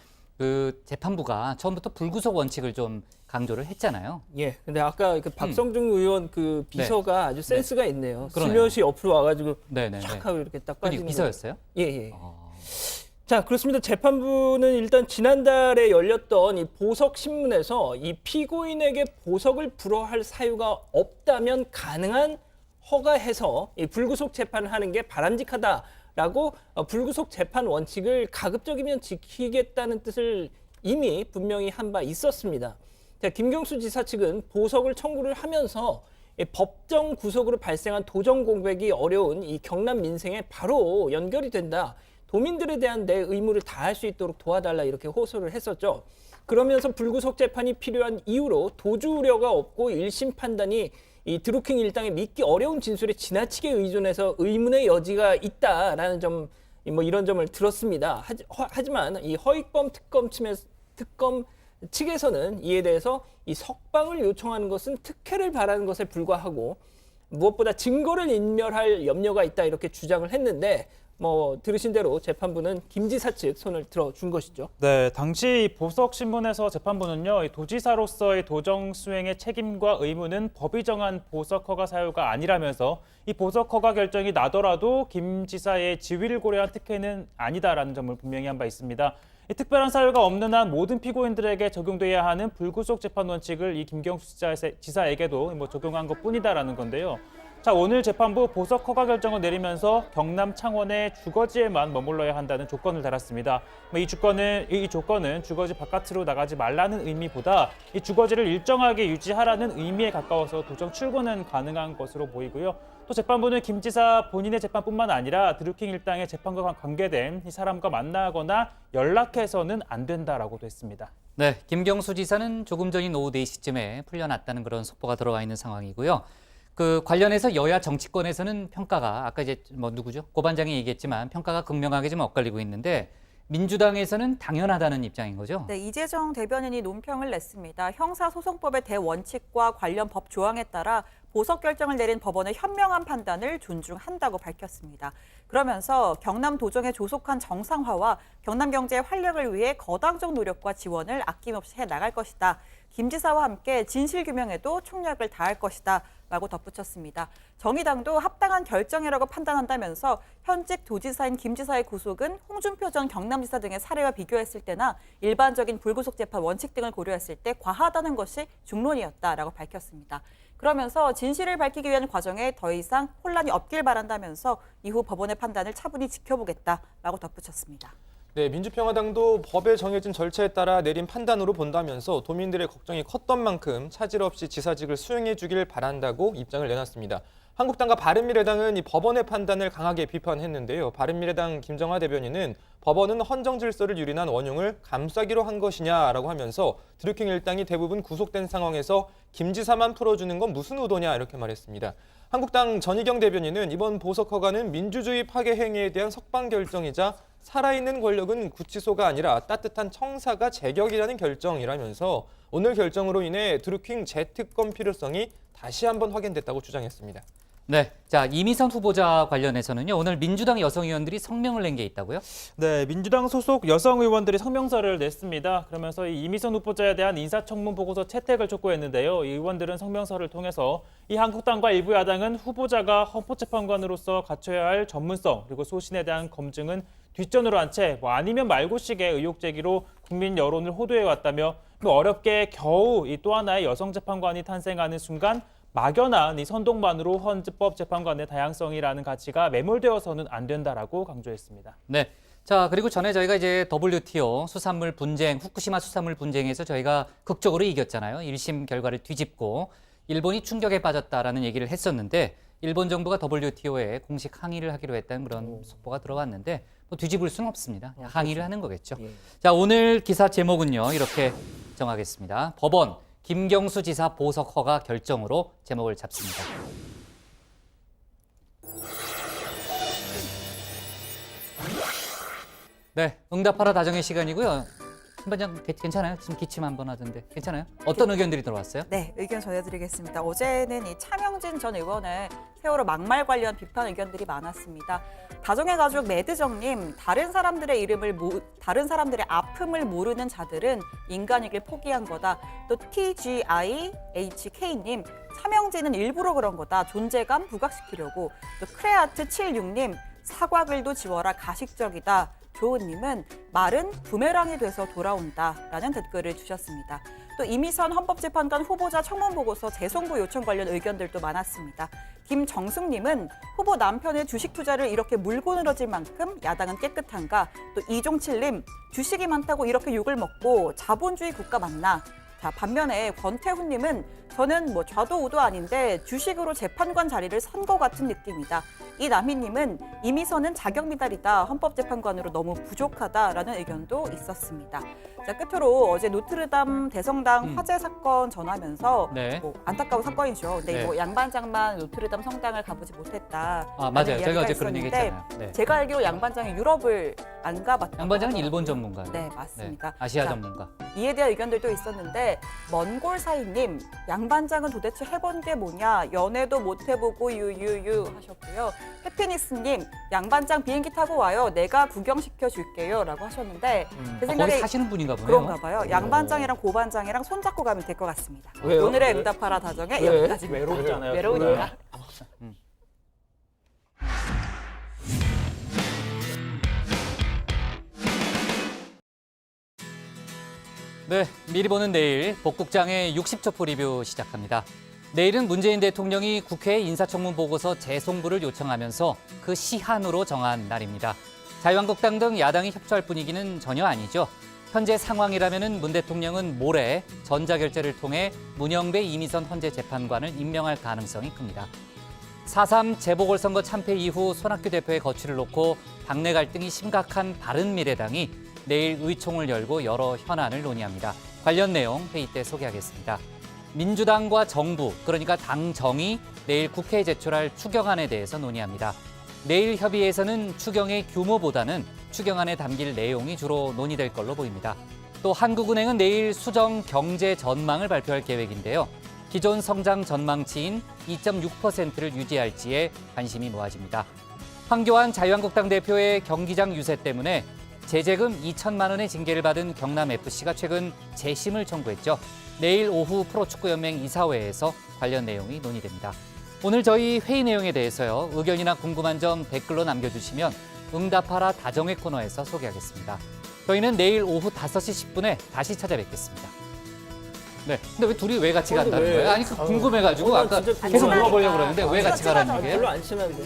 재판부가 처음부터 불구속 원칙을 좀 강조를 했잖아요. 예. 근데 아까 박성중 의원 비서가 네. 아주 센스가 있네요. 그러네요. 슬며시 옆으로 와가지고 네네네. 촥 하고 이렇게 딱 빠지는. 비서였어요? 예. 자, 그렇습니다. 재판부는 일단 지난달에 열렸던 이 보석 신문에서 이 피고인에게 보석을 불허할 사유가 없다면 가능한 허가해서 이 불구속 재판을 하는 게 바람직하다라고 불구속 재판 원칙을 가급적이면 지키겠다는 뜻을 이미 분명히 한 바 있었습니다. 자, 김경수 지사 측은 보석을 청구를 하면서 이 법정 구속으로 발생한 도정 공백이 어려운 이 경남 민생에 바로 연결이 된다. 도민들에 대한 내 의무를 다할 수 있도록 도와달라, 이렇게 호소를 했었죠. 그러면서 불구속 재판이 필요한 이유로 도주 우려가 없고 1심 판단이 이 드루킹 일당의 믿기 어려운 진술에 지나치게 의존해서 의문의 여지가 있다라는 점, 이런 점을 들었습니다. 하지만 이 허익범 특검 측에서는 이에 대해서 이 석방을 요청하는 것은 특혜를 바라는 것에 불과하고 무엇보다 증거를 인멸할 염려가 있다, 이렇게 주장을 했는데, 들으신 대로 재판부는 김 지사 측 손을 들어준 것이죠. 네, 당시 보석 신문에서 재판부는요, 도지사로서의 도정 수행의 책임과 의무는 법이 정한 보석 허가 사유가 아니라면서 이 보석 허가 결정이 나더라도 김 지사의 지위를 고려한 특혜는 아니다라는 점을 분명히 한 바 있습니다. 이 특별한 사유가 없는 한 모든 피고인들에게 적용돼야 하는 불구속 재판 원칙을 이 김경수 지사에게도 적용한 것뿐이다라는 건데요. 자, 오늘 재판부 보석 허가 결정을 내리면서 경남 창원의 주거지에만 머물러야 한다는 조건을 달았습니다. 이 조건은 주거지 바깥으로 나가지 말라는 의미보다 이 주거지를 일정하게 유지하라는 의미에 가까워서 도정 출근은 가능한 것으로 보이고요. 또 재판부는 김 지사 본인의 재판뿐만 아니라 드루킹 일당의 재판과 관계된 이 사람과 만나거나 연락해서는 안 된다라고도 했습니다. 네, 김경수 지사는 조금 전인 오후 4시쯤에 풀려났다는 그런 속보가 들어와 있는 상황이고요. 관련해서 여야 정치권에서는 평가가, 아까 이제 누구죠? 고 반장이 얘기했지만 평가가 극명하게 좀 엇갈리고 있는데, 민주당에서는 당연하다는 입장인 거죠? 네, 이재정 대변인이 논평을 냈습니다. 형사소송법의 대원칙과 관련 법 조항에 따라 보석 결정을 내린 법원의 현명한 판단을 존중한다고 밝혔습니다. 그러면서 경남 도정의 조속한 정상화와 경남 경제의 활력을 위해 거당적 노력과 지원을 아낌없이 해나갈 것이다. 김 지사와 함께 진실규명에도 총력을 다할 것이다 라고 덧붙였습니다. 정의당도 합당한 결정이라고 판단한다면서 현직 도지사인 김 지사의 구속은 홍준표 전 경남지사 등의 사례와 비교했을 때나 일반적인 불구속 재판 원칙 등을 고려했을 때 과하다는 것이 중론이었다라고 밝혔습니다. 그러면서 진실을 밝히기 위한 과정에 더 이상 혼란이 없길 바란다면서 이후 법원의 판단을 차분히 지켜보겠다라고 덧붙였습니다. 네, 민주평화당도 법에 정해진 절차에 따라 내린 판단으로 본다면서 도민들의 걱정이 컸던 만큼 차질 없이 지사직을 수행해 주길 바란다고 입장을 내놨습니다. 한국당과 바른미래당은 이 법원의 판단을 강하게 비판했는데요. 바른미래당 김정하 대변인은 법원은 헌정 질서를 유린한 원흉을 감싸기로 한 것이냐라고 하면서 드루킹 일당이 대부분 구속된 상황에서 김 지사만 풀어주는 건 무슨 의도냐 이렇게 말했습니다. 한국당 전희경 대변인은 이번 보석 허가는 민주주의 파괴 행위에 대한 석방 결정이자 살아있는 권력은 구치소가 아니라 따뜻한 청사가 제격이라는 결정이라면서 오늘 결정으로 인해 드루킹 재특검 필요성이 다시 한번 확인됐다고 주장했습니다. 네, 자 이미선 후보자 관련해서는요. 오늘 민주당 여성 의원들이 성명을 낸 게 있다고요? 네, 민주당 소속 여성 의원들이 성명서를 냈습니다. 그러면서 이 이미선 후보자에 대한 인사청문 보고서 채택을 촉구했는데요. 이 의원들은 성명서를 통해서 이 한국당과 일부 야당은 후보자가 헌법재판관으로서 갖춰야 할 전문성 그리고 소신에 대한 검증은 뒷전으로 한 채 아니면 말고식의 의혹 제기로 국민 여론을 호도해 왔다며 어렵게 겨우 이 또 하나의 여성 재판관이 탄생하는 순간 막연한 이 선동만으로 헌법 재판관의 다양성이라는 가치가 매몰되어서는 안 된다라고 강조했습니다. 네. 자, 그리고 전에 저희가 이제 WTO 수산물 분쟁, 후쿠시마 수산물 분쟁에서 저희가 극적으로 이겼잖아요. 1심 결과를 뒤집고 일본이 충격에 빠졌다라는 얘기를 했었는데 일본 정부가 WTO에 공식 항의를 하기로 했다는 그런 속보가 들어왔는데 뭐 뒤집을 수는 없습니다. 항의를 하는 거겠죠. 예. 자, 오늘 기사 제목은요. 이렇게 정하겠습니다. 법원 김경수 지사 보석 허가 결정으로 제목을 잡습니다. 네, 응답하라 다정의 시간이고요. 팀반장 괜찮아요? 지금 기침 한번 하던데 괜찮아요? 어떤 의견들이 들어왔어요? 네, 의견 전해드리겠습니다. 어제는 이 차명진 전 의원의 세월호 막말 관련 비판 의견들이 많았습니다. 다정의 가족 매드정님, 다른 사람들의 아픔을 모르는 자들은 인간이길 포기한 거다. 또 TGIHK님, 차명진은 일부러 그런 거다. 존재감 부각시키려고. 또 크레아트76님, 사과글도 지워라 가식적이다. 조은님은 말은 부메랑이 돼서 돌아온다라는 댓글을 주셨습니다. 또 이미선 헌법재판관 후보자 청문보고서 재송부 요청 관련 의견들도 많았습니다. 김정숙님은 후보 남편의 주식 투자를 이렇게 물고 늘어질 만큼 야당은 깨끗한가? 또 이종칠님, 주식이 많다고 이렇게 욕을 먹고 자본주의 국가 맞나? 자, 반면에 권태훈님은 저는 뭐 좌도 우도 아닌데 주식으로 재판관 자리를 선 것 같은 느낌이다. 이남희님은 이미선은 자격 미달이다. 헌법재판관으로 너무 부족하다라는 의견도 있었습니다. 자, 끝으로 어제 노트르담 대성당 화재 사건 전하면서 네. 뭐 안타까운 사건이죠. 근데 네. 뭐 양반장만 노트르담 성당을 가보지 못했다. 아, 맞아요. 저희가 어제 그런 얘기 했잖아요. 네. 제가 알기로 양반장이 유럽을 안 가봤다고 양반장은 하더라고요. 일본 전문가예요. 네, 맞습니다. 네, 아시아 자, 전문가. 이에 대한 의견들도 있었는데 먼골사이님, 양반장은 도대체 해본 게 뭐냐? 연애도 못 해보고 유유유 하셨고요. 해피니스님, 양반장 비행기 타고 와요. 내가 구경시켜 줄게요. 라고 하셨는데 제 생각에 거기 사시는 분인가 보네요. 그런가 봐요. 양반장이랑 고반장이랑 손잡고 가면 될 것 같습니다. 왜요? 오늘의 응답하라 다정에 왜? 여기까지입니다. 외롭잖아요. 외로우니까. 네, 미리 보는 내일 복국장의 60초 리뷰 시작합니다. 내일은 문재인 대통령이 국회에 인사청문 보고서 재송부를 요청하면서 그 시한으로 정한 날입니다. 자유한국당 등 야당이 협조할 분위기는 전혀 아니죠. 현재 상황이라면 문 대통령은 모레 전자결제를 통해 문영배 이미선 헌재 재판관을 임명할 가능성이 큽니다. 4.3 재보궐선거 참패 이후 손학규 대표의 거취를 놓고 당내 갈등이 심각한 바른미래당이 내일 의총을 열고 여러 현안을 논의합니다. 관련 내용 회의 때 소개하겠습니다. 민주당과 정부, 그러니까 당정이 내일 국회에 제출할 추경안에 대해서 논의합니다. 내일 협의에서는 추경의 규모보다는 추경안에 담길 내용이 주로 논의될 걸로 보입니다. 또 한국은행은 내일 수정 경제 전망을 발표할 계획인데요. 기존 성장 전망치인 2.6%를 유지할지에 관심이 모아집니다. 황교안 자유한국당 대표의 경기장 유세 때문에 제재금 2천만 원의 징계를 받은 경남FC가 최근 재심을 청구했죠. 내일 오후 프로축구연맹 이사회에서 관련 내용이 논의됩니다. 오늘 저희 회의 내용에 대해서요. 의견이나 궁금한 점 댓글로 남겨주시면 응답하라 다정의 코너에서 소개하겠습니다. 저희는 내일 오후 5시 10분에 다시 찾아뵙겠습니다. 네. 근데 왜 둘이 왜 같이 간다는 거예요? 아니, 궁금해가지고 아까 계속 물어보려고 그러는데 왜 같이 가라는 얘기예요? 별로 안 친한데.